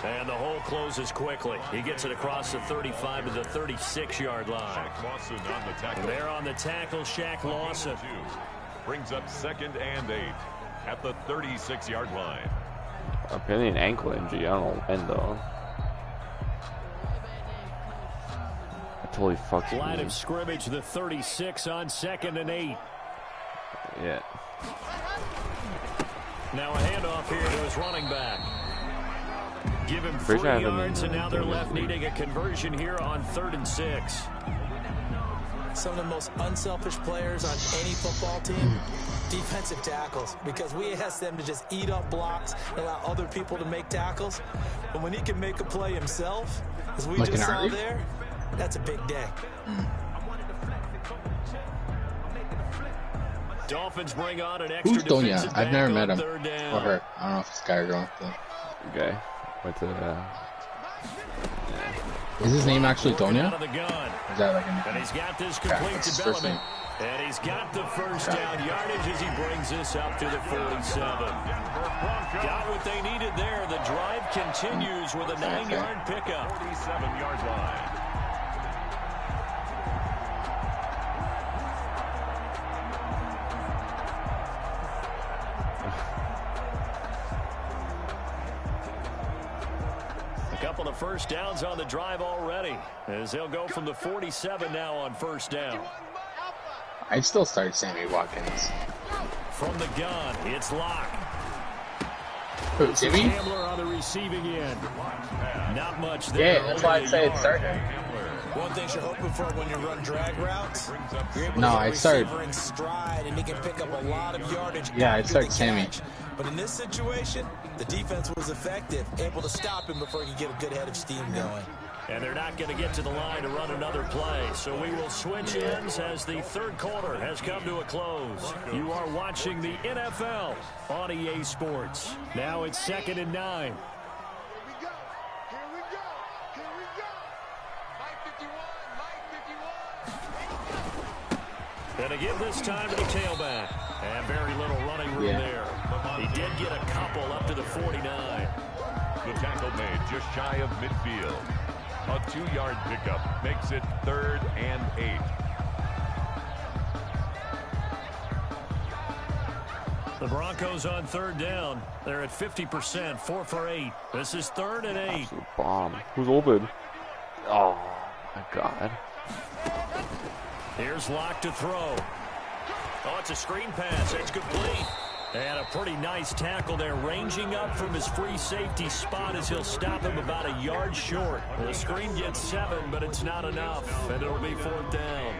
S2: And the hole closes quickly. He gets it across the 35 to the 36-yard line.
S5: Shaq Lawson on the tackle.
S2: There on the tackle, Shaq Lawson.
S5: Brings up 2nd and 8 at the 36-yard line.
S1: Apparently an ankle injury. I don't know when though. I totally fucked
S2: Line
S1: me.
S2: of scrimmage, the 36 on 2nd and 8.
S1: Yeah.
S2: Now a handoff here to his running back. Give him 3
S1: Pretty sure I haven't
S2: yards, and
S1: been
S2: now they're left
S1: doing this
S2: needing a conversion here on 3rd and 6.
S4: some of the most unselfish players on any football team? Defensive tackles, because we ask them to just eat up blocks and allow other people to make tackles. But when he can make a play himself, as we just saw there, that's a big day.
S2: Dolphins bring on an extra.
S3: Who's Donia? I've never met him or her. I don't know if it's a guy or girl.
S1: Okay. Went to
S3: Is his name actually Donia?
S2: Is that like and he's got this complete development. And he's got the first down yardage as he brings this up to the 47. Got what they needed there. The drive continues with a 9-yard pickup.
S5: 47-yard line.
S2: Couple of first downs on the drive already, as they'll go from the 47 now on first down.
S3: I'd still start Sammy Watkins.
S2: From the gun, it's Locke.
S3: Who, Jimmy?
S2: Hamler on the receiving end. Not much there.
S3: Yeah, that's why I'd say it's starting.
S4: One thing you're hoping for when you run drag routes, you're able to
S3: no,
S4: get
S3: I'd start
S4: in stride, and he can pick up a lot of yardage.
S3: Yeah, I'd start Sammy.
S4: But in this situation, the defense was effective, able to stop him before he could get a good head of steam going.
S2: And they're not going to get to the line to run another play. So we will switch ends as the third quarter has come to a close. You are watching the NFL on EA Sports. Now it's 2nd and 9. And again this time to the tailback. And very little running room there. He did get a couple up to the 49.
S5: The tackle made just shy of midfield. A 2-yard pickup makes it 3rd and 8.
S2: The Broncos on 3rd down. They're at 50%, 4 for 8. This is 3rd and 8.
S1: Absolute bomb. Who's open? Oh my God.
S2: Here's Locke to throw. Oh, it's a screen pass. It's complete. And a pretty nice tackle there, ranging up from his free safety spot as he'll stop him about a yard short. The screen gets 7, but it's not enough, and it'll be 4th down.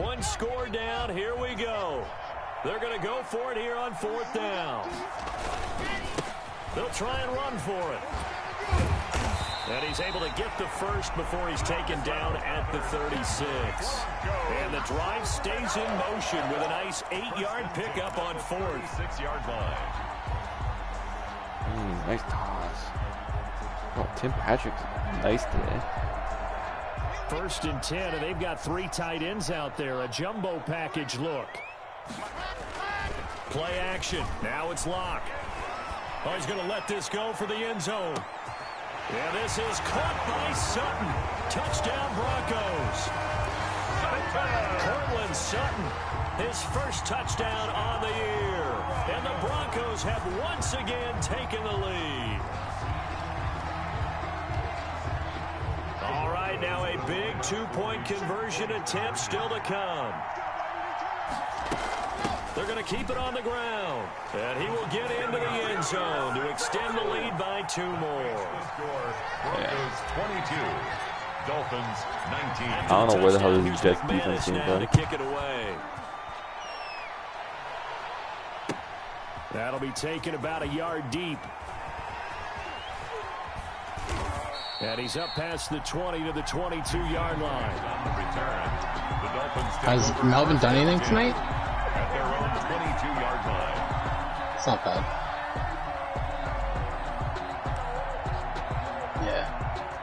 S2: One score down. Here we go. They're going to go for it here on 4th down. They'll try and run for it. And he's able to get the first before he's taken down at the 36. And the drive stays in motion with a nice 8-yard pickup on 4th.
S5: 6-yard line.
S1: Nice toss. Oh, Tim Patrick's nice today.
S2: 1st and 10, and they've got 3 tight ends out there. A jumbo package look. Play action. Now it's Locke. Oh, he's going to let this go for the end zone. And this is caught by Sutton. Touchdown, Broncos. Cortland Sutton, his first touchdown on the year. And the Broncos have once again taken the lead. All right, now a big 2-point conversion attempt still to come. They're going to keep it on the ground. And he will get into the end zone to extend the lead by 2 more.
S5: Broncos 22, Dolphins 19.
S1: I don't know where the hell this Jets defense came from.
S2: To kick it away. That'll be taken about a yard deep. And he's up past the 20 to the 22-yard line.
S5: On the return, the Dolphins
S3: Has Melvin done anything tonight?
S5: at their own 22-yard line.
S3: It's not bad. Yeah.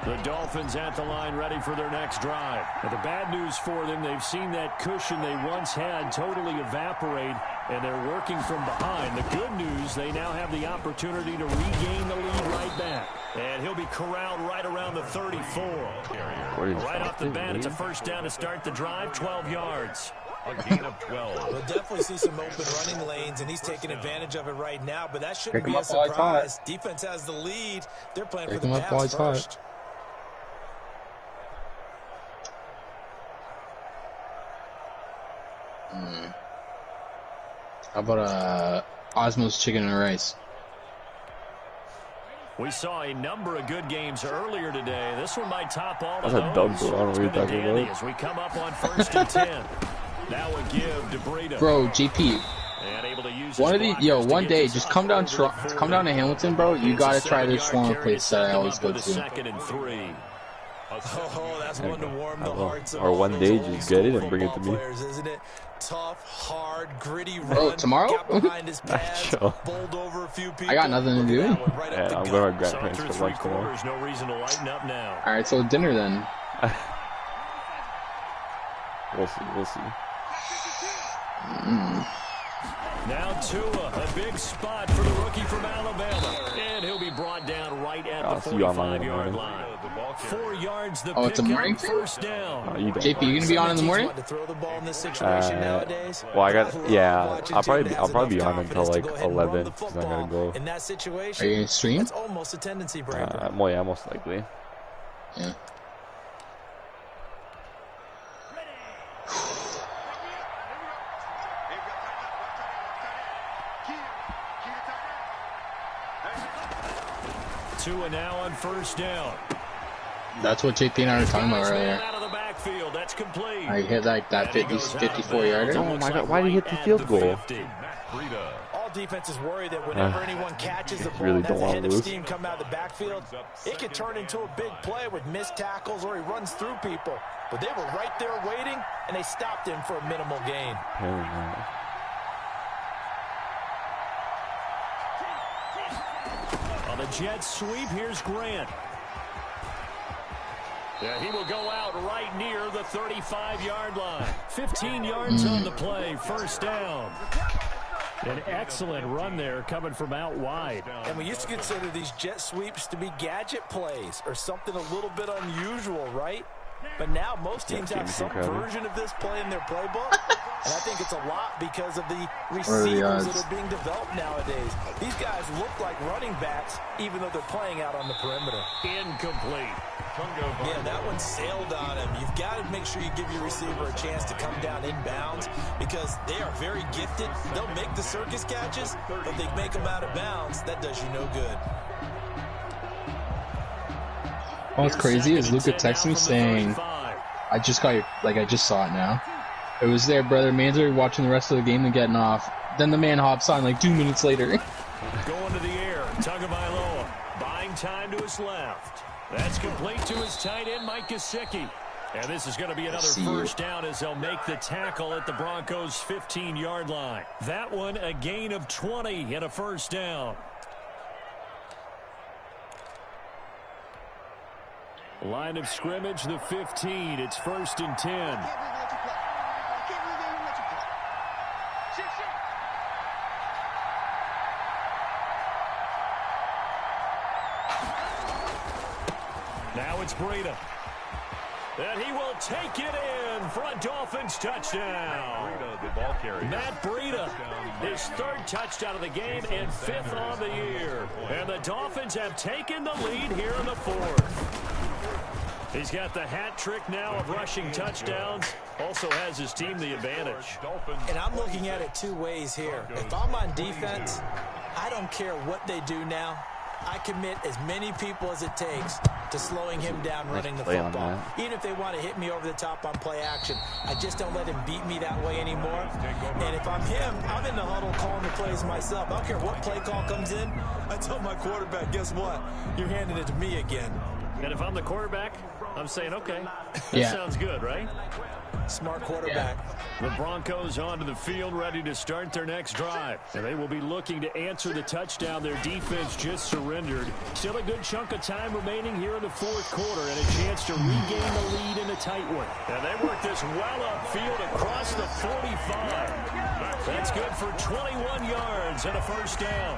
S2: The Dolphins at the line ready for their next drive. Now, the bad news for them, they've seen that cushion they once had totally evaporate, and they're working from behind. The good news, they now have the opportunity to regain the lead right back. And he'll be corralled right around the 34. Right off the bat, it's a first down to start the drive, 12 yards.
S5: A gain of 12.
S4: We'll definitely see some open running lanes, and he's taking advantage of it right now, but that shouldn't be a surprise. Defense has the lead. They're playing for the pass first.
S3: How about Osmo's chicken and rice?
S2: We saw a number of good games earlier today. This one might top all of
S1: those. That's a dub, bro. I don't know what you're talking about.
S2: As we come up on 1st and 10. Now a give to Breida.
S3: Bro, JP. One day, just come down to Hamilton, bro. You gotta try this one place that I always go to.
S2: Second and 3.
S4: Oh, that's one to warm the hearts of
S1: or one day, just get it and bring it to me.
S4: Players, isn't it? Tough, hard, gritty run.
S3: Oh, tomorrow? I got nothing to do.
S1: Yeah, I'm going to my grandparents for lunch tomorrow.
S2: No reason to lighten up now.
S3: All right, so dinner then.
S1: We'll see.
S2: Now Tua, a big spot for the rookie from Alabama. And he'll be brought down right at the 45-yard line. 4 yards the
S3: it's a morning thing?
S2: First down.
S3: JP, you going to be on in the morning?
S1: Well, I'll probably be on until like 11 because I'm going to go.
S3: Are you going to stream?
S1: Well, yeah, most likely.
S3: Yeah.
S2: Tua now on first down.
S3: That's what JP and I were talking about earlier.
S2: That's complete.
S3: I hit like that 54-yarder.
S1: Oh my god, why did he hit the field goal?
S4: All defenses worry that whenever anyone catches the ball
S1: really
S4: and has
S1: don't
S4: a
S1: want
S4: head
S1: to
S4: of
S1: lose.
S4: steam come out of the backfield, it could turn into a big play with missed tackles or he runs through people. But they were right there waiting, and they stopped him for a minimal gain.
S2: On the jet sweep, here's Grant. Yeah, he will go out right near the 35-yard line. 15 yards on the play, first down. An excellent run there coming from out wide.
S4: And we used to consider these jet sweeps to be gadget plays or something a little bit unusual, right? But now most teams have some version of this play in their playbook. And I think it's a lot because of the receivers that are being developed nowadays. These guys look like running backs even though they're playing out on the perimeter.
S2: Incomplete.
S4: Yeah, that one sailed on him. You've got to make sure you give your receiver a chance to come down inbounds because they are very gifted. They'll make the circus catches, but if they make them out of bounds, that does you no good.
S3: What's crazy is Luca texted me saying, I just got I just saw it now. It was there, brother. Man's already watching the rest of the game and getting off. Then the man hops on like 2 minutes later.
S2: Going to the air, Tagovailoa, buying time to his left. That's complete to his tight end, Mike Gesicki. And this is going to be another first down as they'll make the tackle at the Broncos' 15-yard line. That one, a gain of 20 and a first down. Line of scrimmage, the 15. It's 1st and 10. Now it's Breida. And he will take it in for a Dolphins touchdown. Matt Breida, his 3rd touchdown of the game and 5th on the year. And the Dolphins have taken the lead here in the 4th. He's got the hat trick now of rushing touchdowns. Also has his team the advantage.
S4: And I'm looking at it 2 ways here. If I'm on defense, I don't care what they do now. I commit as many people as it takes to slowing him down running the football. Even if they want to hit me over the top on play action, I just don't let him beat me that way anymore. And if I'm him, I'm in the huddle calling the plays myself. I don't care what play call comes in. I tell my quarterback, guess what? You're handing it to me again.
S2: And if I'm the quarterback, I'm saying, okay, that sounds good, right?
S4: Smart quarterback.
S2: The Broncos onto the field, ready to start their next drive. And they will be looking to answer the touchdown their defense just surrendered. Still a good chunk of time remaining here in the 4th quarter and a chance to regain the lead in a tight one. And they work this well upfield across the 45. That's good for 21 yards and a first down.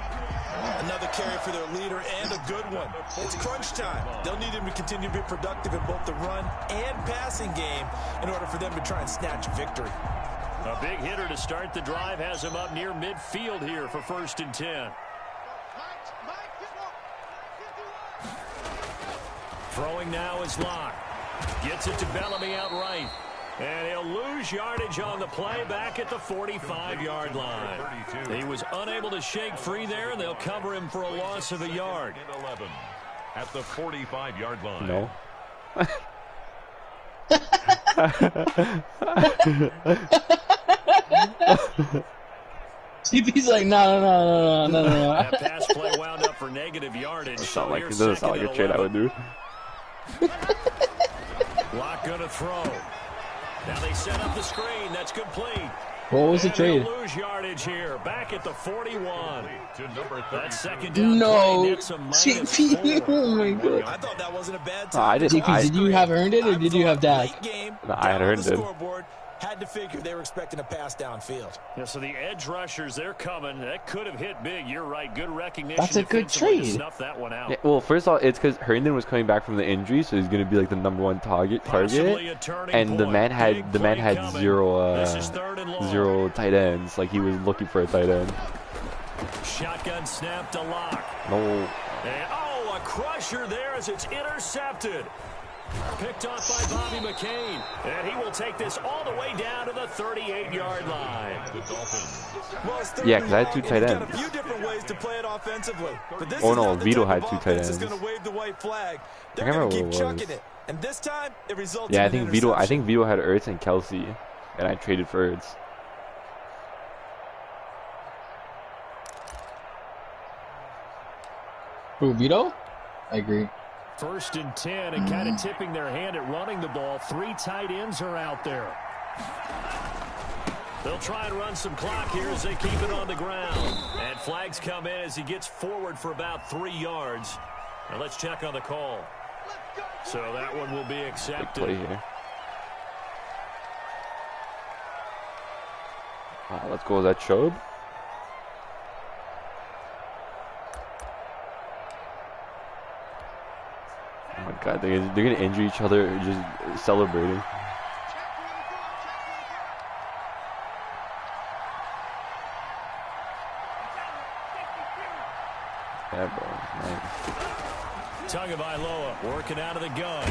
S4: Another carry for their leader and a good one. It's crunch time. They'll need him to continue to be productive in both the run and passing game in order for them to try and snatch a victory.
S2: A big hitter to start the drive has him up near midfield here for 1st and 10. Throwing now is Locke. Gets it to Bellamy out right. And he'll lose yardage on the play back at the 45-yard line. He was unable to shake free there, and they'll cover him for a loss of a yard.
S5: 11 at the 45-yard line.
S1: No.
S3: CP's like, no.
S2: That pass play wound up for negative yardage.
S1: It doesn't sound like a trade I would do.
S2: Block gonna throw. Now they set up the screen. That's complete.
S3: What was the trade?
S2: Lose yardage here. Back at the 41. That second
S3: down. No.
S2: CP.
S3: Oh my god.
S4: I thought that wasn't a bad
S1: time. Did
S3: you have earned it or did you have Dak?
S1: No, I had earned it.
S4: Had to figure they were expecting a pass downfield.
S2: Yeah, so the edge rushers, they're coming. That could have hit big. You're right. Good recognition.
S3: That's a good trade.
S2: Snuff that one out.
S1: Yeah, well, first of all, it's because Herndon was coming back from the injury, so he's going to be like the #1 target. And the man had zero tight ends. Like he was looking for a tight end.
S2: Shotgun snap to Lock.
S1: No.
S2: And, a crusher there as it's intercepted. Picked off by Bobby McCain. And he will take this all the way down to the 38-yard line.
S1: Yeah, because I had 2 tight ends.
S4: A few different ways to play it offensively. But this
S1: Vito had 2 tight ends.
S4: Wave the white flag.
S1: I can't remember what it was.
S4: It. And this time, it resulted
S1: yeah, I
S4: in
S1: think Vito had Ertz and Kelsey, and I traded for Ertz.
S3: Who, Vito? I agree.
S2: 1st and 10, and kind of tipping their hand at running the ball. 3 tight ends are out there. They'll try and run some clock here as they keep it on the ground. And flags come in as he gets forward for about 3 yards. Now let's check on the call. So that one will be accepted.
S1: Big play here. Let's go with that Chubb. Oh my god, they're gonna injure each other just celebrating. Yeah, bro. Nice.
S2: Tagovailoa working out of the gun.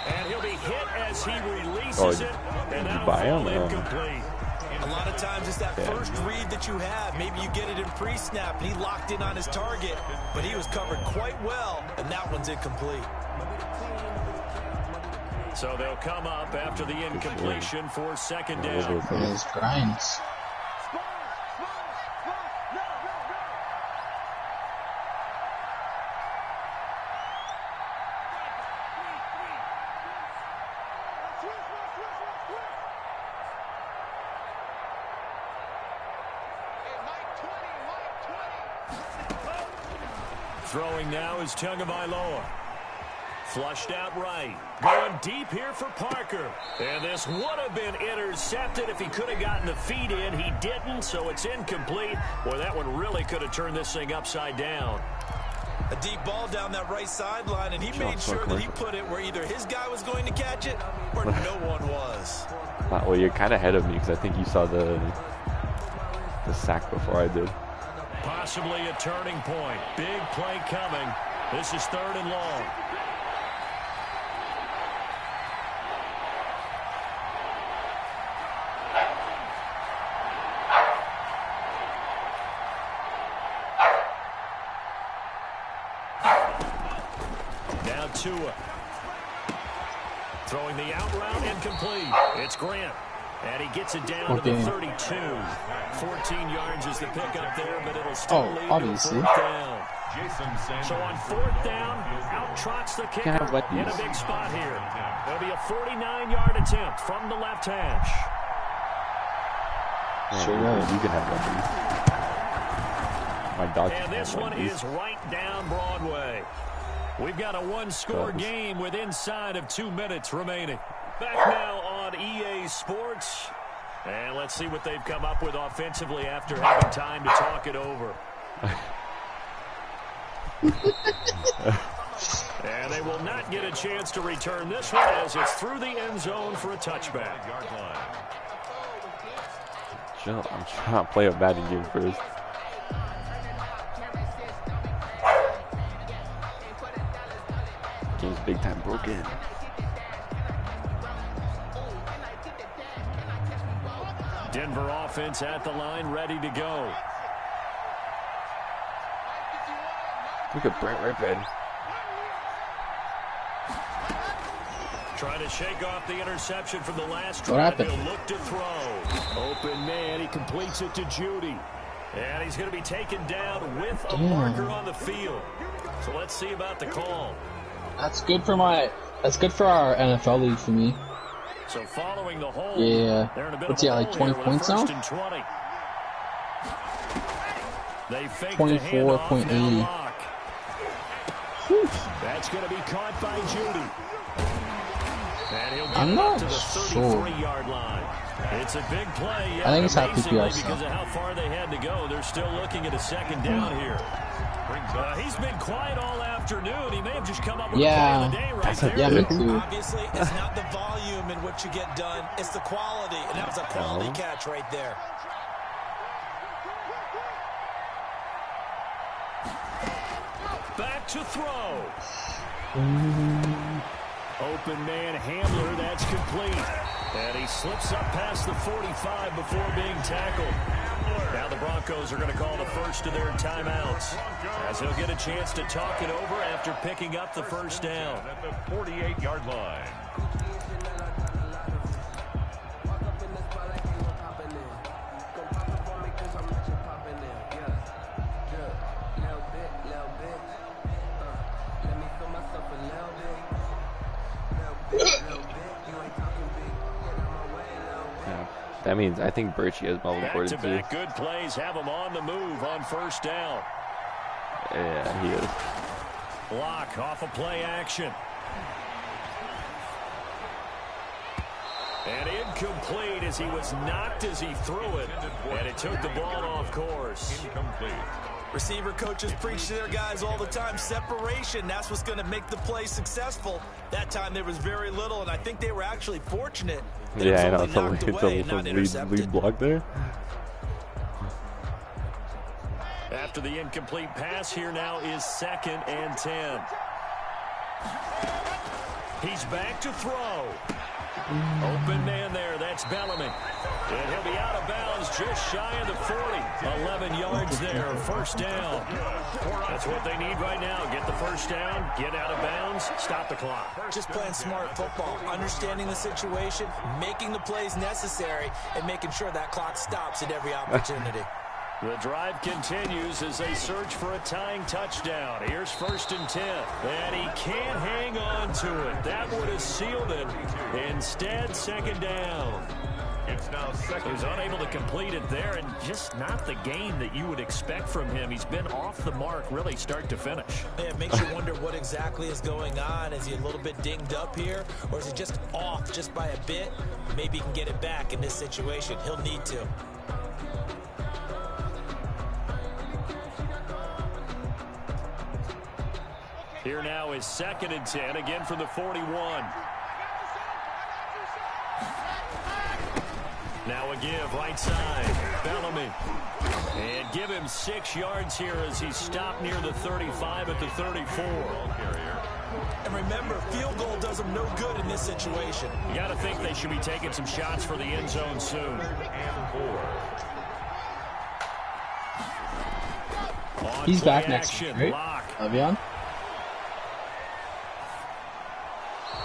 S2: And he'll be hit as he releases it. And that'll fall incomplete.
S4: A lot of times it's that first read that you have. Maybe you get it in pre-snap, and he locked in on his target, but he was covered quite well, and that one's incomplete.
S2: So they'll come up after the incompletion for 2nd down.
S3: Those grinds.
S2: Throwing now is Tagovailoa. Flushed out right. Going deep here for Parker. And this would have been intercepted if he could have gotten the feet in. He didn't, so it's incomplete. Boy, that one really could have turned this thing upside down.
S4: A deep ball down that right sideline, and he made sure that he put it where either his guy was going to catch it or no one was.
S1: Well, you're kind of ahead of me because I think you saw the sack before I did.
S2: Possibly a turning point. Big play coming. This is 3rd and long. Now Tua. Throwing the out route incomplete. It's Grant. And he gets it down to the 32. 14 yards is the pickup there, but it'll still lead
S3: obviously.
S2: to 4th down. So on 4th down, out trots the kicker in a big spot here. There'll be a 49-yard attempt from the left hash.
S1: Sure, you can have weapons. My dog.
S2: And this one is right down Broadway. We've got a 1-score game with inside of 2 minutes remaining. Back now on EA Sports. And let's see what they've come up with offensively after having time to talk it over. And they will not get a chance to return this one as it's through the end zone for a touchback.
S1: Chill, I'm trying to play a batting game first. Game's big time broken.
S2: Denver offense at the line, ready to go.
S1: Look at Brent Rippin.
S2: Trying to shake off the interception from the last
S3: What
S2: drive.
S3: happened?
S2: He'll look to throw. Open man. He completes it to Judy. And he's going to be taken down with a marker on the field. So let's see about the call.
S3: That's good for our NFL league for me.
S2: So following the hold,
S3: Yeah.
S2: they're in a bit
S3: What's
S2: of
S3: he
S2: a
S3: at, like
S2: hole
S3: 20
S2: here with
S3: points
S2: first
S3: now?
S2: and 20. They fake the handoff,
S3: 24.80.
S2: now lock. That's going to be caught by Judy. And he'll get
S3: I'm
S2: it
S3: not
S2: up to the
S3: sure.
S2: 33-yard line. It's a big play.
S3: I think it's half
S2: amazingly,
S3: PPR
S2: because of how far they had to go. They're still looking at a second down here. He's been quiet all afternoon. He may have just come up with a play of the day right there.
S3: Yeah, me too.
S4: Obviously, it's not the volume in which you get done. It's the quality. And that was a quality catch right there.
S2: Back to throw. Open man Hamler, that's complete. And he slips up past the 45 before being tackled. Now the Broncos are going to call the first of their timeouts, as he'll get a chance to talk it over after picking up the first down.
S5: At the 48-yard line.
S1: That means I think Birchie has ball important too.
S2: Back-to-back good plays have him on the move on first down.
S1: Yeah, he is.
S2: Block off a play action. And incomplete as he was knocked as he threw it. And it took the ball off course.
S5: Incomplete.
S4: Receiver coaches preach to their guys all the time. Separation, that's what's going to make the play successful. That time there was very little, and I think they were actually fortunate.
S1: Yeah, I know. It's a lead block there.
S2: After the incomplete pass, here now is 2nd and 10. He's back to throw. Open man there, that's Bellamy. And he'll be out of bounds just shy of the 40. 11 yards there, first down. That's what they need right now. Get the first down, get out of bounds, stop the clock.
S4: Just playing smart football, understanding the situation, making the plays necessary, and making sure that clock stops at every opportunity.
S2: The drive continues as they search for a tying touchdown. Here's 1st and 10. And he can't hang on to it. That would have sealed it. Instead, 2nd down.
S5: It's now second.
S2: He was unable to complete it there, and just not the game that you would expect from him. He's been off the mark really start to finish.
S4: Yeah, it makes you wonder what exactly is going on. Is he a little bit dinged up here, or is he just off just by a bit? Maybe he can get it back in this situation. He'll need to.
S2: Here now is 2nd and 10, again from the 41. Now a give, right side, Bellamy. And give him 6 yards here as he's stopped near the 35 at the 34.
S4: And remember, field goal does them no good in this situation.
S2: You got to think they should be taking some shots for the end zone soon.
S3: He's back next week, right? Le'Veon?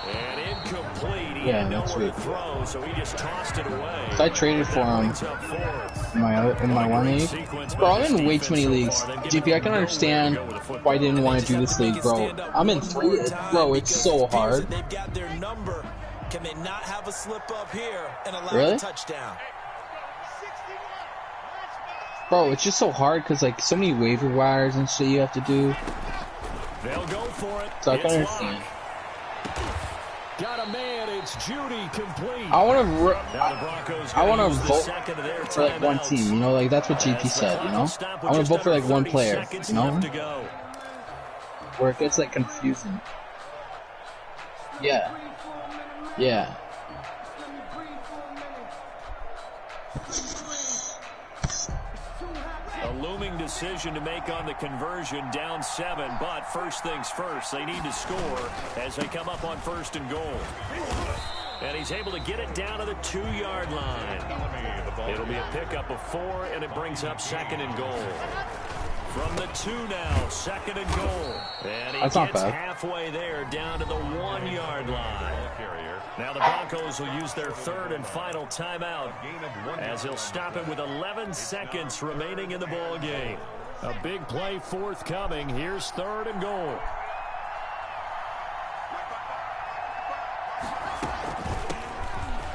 S2: And incomplete. He
S3: Yeah,
S2: had
S3: next
S2: nowhere
S3: week.
S2: to throw, so he just tossed it away.
S3: So I traded for him in my one league. Bro, I'm in way too many leagues. GP, I can understand why I didn't want to do this league, bro. I'm in 3. Bro, it's so hard.
S4: They've got their number. Can they not have a slip up here and allow
S3: Really?
S4: a touchdown?
S3: Bro, it's just so hard because, like, so many waiver wires and shit you have to do.
S2: They'll go for it.
S3: So I can
S2: It's
S3: understand.
S2: locked. Got a man, it's Judy, complete.
S3: I want
S2: Now the Broncos
S3: to
S2: gonna use the
S3: vote
S2: second of their
S3: for, like, one
S2: timeouts.
S3: team, you know? Like, that's what GP said, you know? I want to vote for, like, one player, you know?
S2: To go.
S3: Where it gets, like, confusing. Yeah. Yeah.
S2: A looming decision to make on the conversion, down 7, but first things first, they need to score as they come up on 1st and goal. And he's able to get it down to the 2-yard line. It'll be a pickup of 4, and it brings up 2nd and goal. From the 2 now, 2nd and goal. And he gets halfway there, down to the 1-yard line. Now the Broncos will use their 3rd and final timeout, as he'll stop it with 11 seconds remaining in the ball game. A big play forthcoming. Here's 3rd and goal.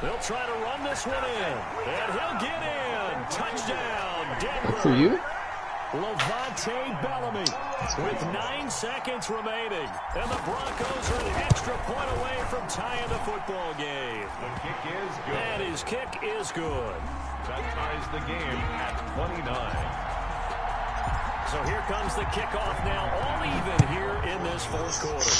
S2: They'll try to run this one in, and he'll get in. Touchdown, Denver.
S3: Good for you.
S2: Levante Bellamy with 9 seconds remaining. And the Broncos are an extra point away from tying the football game.
S5: The kick is good.
S2: And his kick is good.
S5: That ties the game at 29.
S2: So here comes the kickoff now, all even here in this 4th quarter.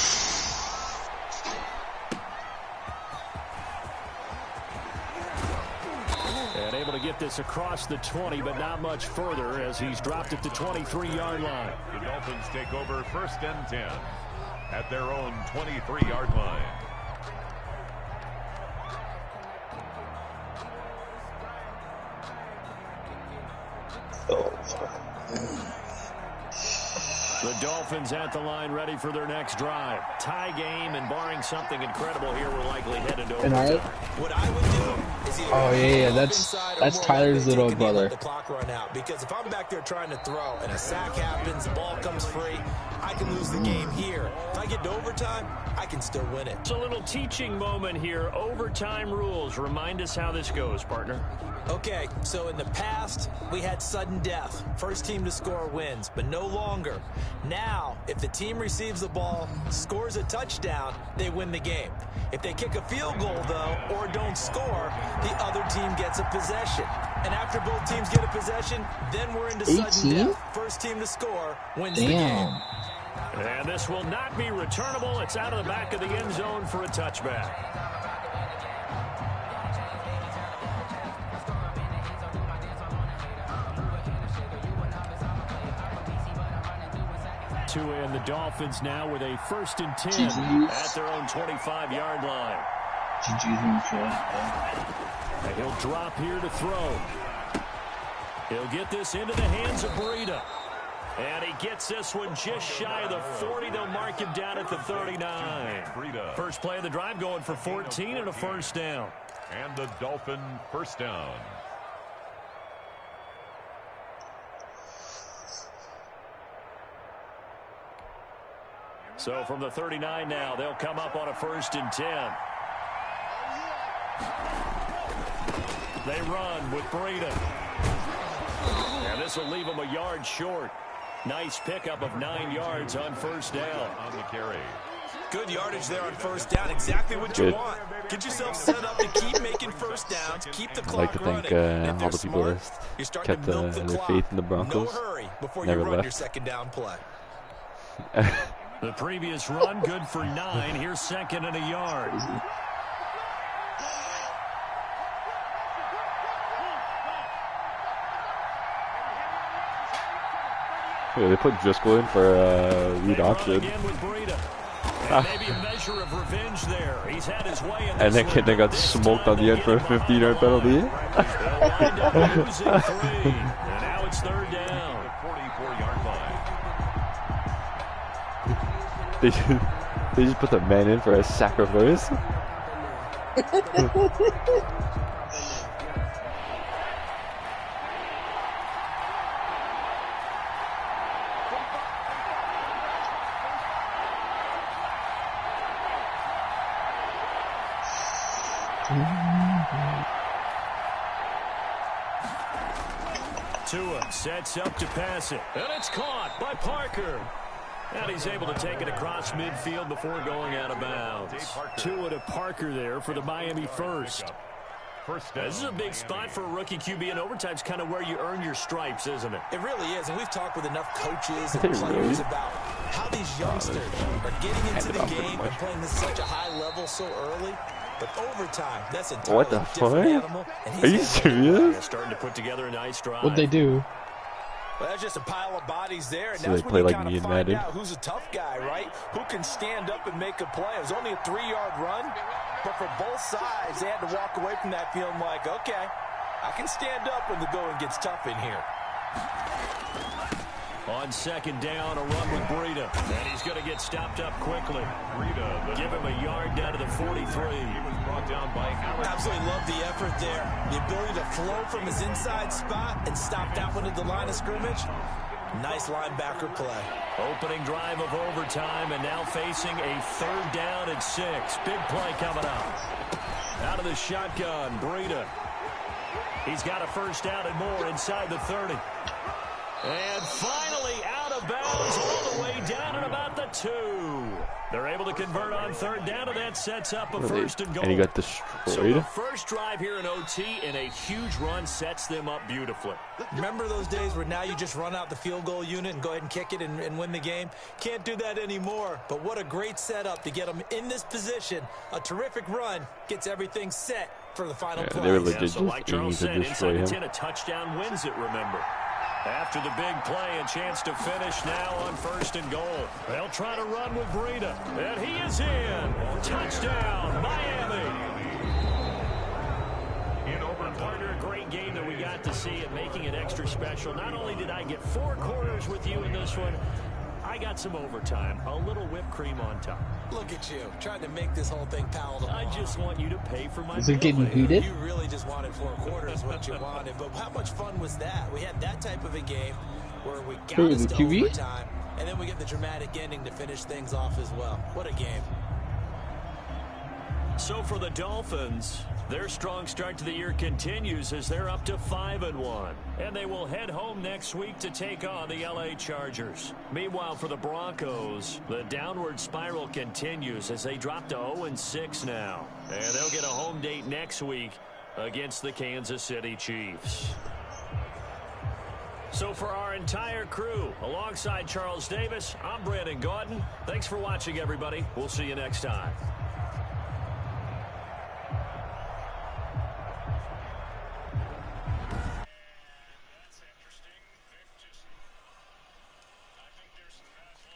S2: And able to get this across the 20, but not much further as he's dropped it to 23-yard line.
S5: The Dolphins take over 1st and 10 at their own 23-yard line.
S2: The Dolphins at the line, ready for their next drive. Tie game, and barring something incredible here, we're likely headed over.
S4: What I would do is
S3: yeah, that's Tyler's little brother.
S4: The clock run out, because if I'm back there trying to throw and a sack happens, the ball comes free, I can lose the game here. If I get to overtime, I can still win it.
S2: It's a little teaching moment here. Overtime rules. Remind us how this goes, partner.
S4: Okay, so in the past, we had sudden death. First team to score wins, but no longer. Now, if the team receives the ball, scores a touchdown, they win the game. If they kick a field goal, though, or don't score, the other team gets a possession. And after both teams get a possession, then we're into sudden death. First team to score wins the game.
S2: And this will not be returnable. It's out of the back of the end zone for a touchback. And the Dolphins now with a 1st and 10 at their own 25-yard line. And he'll drop here to throw. He'll get this into the hands of Breida. And he gets this one just shy of the 40. They'll mark him down at the 39. First play of the drive going for 14 and a 1st down.
S5: And the Dolphin 1st down.
S2: So from the 39 now, they'll come up on a 1st and 10. They run with Breida. And this will leave them a yard short. Nice pickup of 9 yards on 1st down.
S5: On the carry.
S4: Good yardage there on 1st down. Exactly what you want. Get yourself set up to keep making 1st downs. Keep the clock running.
S1: I'd like to thank all the people that kept their faith in the Broncos.
S4: No hurry before
S1: Never
S4: you run
S1: left.
S4: your 2nd down play.
S2: The previous run good for 9. Here's 2nd and a yard.
S1: Yeah, they put Driscoll in for lead option.
S2: Again with Breida. And maybe a measure of revenge there. He's had his way in
S1: and then Kidna got smoked on the end for a 15-yard penalty.
S2: They'll wind up losing 3. And now it's 3rd down.
S5: 44-yard line.
S1: They just put the man in for a sacrifice.
S2: Tua sets up to pass it. And it's caught by Parker. And he's able to take it across midfield before going out of bounds. Tua to Parker there for the Miami 1st. This is a big spot for a rookie QB, and overtime's kind of where you earn your stripes, isn't it?
S4: It really is, and we've talked with enough coaches and players about how these youngsters are getting into the game and playing this such a high level so early. But overtime, that's a
S1: what the fuck? Are you serious?
S2: Starting to put together a nice drive.
S3: What'd they do?
S4: Well, that's just a pile of bodies there, and
S1: So
S4: that's
S1: they
S4: when
S1: play
S4: you
S1: like
S4: kind
S1: me
S4: of
S1: and
S4: find
S1: Madden.
S4: out who's a tough guy, right? Who can stand up and make a play. It was only a 3-yard run, But for both sides, they had to walk away from that feeling like, okay, I can stand up when the going gets tough in here.
S2: On second down, a run with Breida. And he's going to get stopped up quickly. Breida, give him a yard down to the 43. He was brought down by Alex.
S4: Absolutely love the effort there. The ability to flow from his inside spot and stop that one at the line of scrimmage. Nice linebacker play.
S2: Opening drive of overtime, and now facing a 3rd down and 6. Big play coming up. Out of the shotgun, Breida. He's got a first down and more inside the 30. And finally out of bounds all the way down at about the 2. They're able to convert on 3rd down, and that sets up a 1st and goal.
S1: And he got destroyed.
S2: So the first drive here in OT, and a huge run sets them up beautifully.
S4: Remember those days where now you just run out the field goal unit and go ahead and kick it and win the game? Can't do that anymore, but what a great setup to get them in this position. A terrific run gets everything set for the final play.
S1: They were legit
S2: so like Charles said, inside the 10,
S1: him.
S2: a touchdown wins it, remember. After the big play, a chance to finish now on 1st and goal. They'll try to run with Breida, and he is in. Touchdown, Miami. Partner, a great game that we got to see and making it extra special. Not only did I get 4 quarters with you in this one, I got some overtime, a little whipped cream on top.
S4: Look at you, trying to make this whole thing palatable.
S2: I just want you to pay for my
S3: Is it getting heated?
S4: You really just wanted 4 quarters, what you wanted. But how much fun was that? We had that type of a game where we got us to overtime, and then we get the dramatic ending to finish things off as well. What a game.
S2: So for the Dolphins, their strong start to the year continues as they're up to 5-1. And they will head home next week to take on the LA Chargers. Meanwhile, for the Broncos, the downward spiral continues as they drop to 0-6 now. And they'll get a home date next week against the Kansas City Chiefs. So for our entire crew, alongside Charles Davis, I'm Brandon Gaudin. Thanks for watching, everybody. We'll see you next time.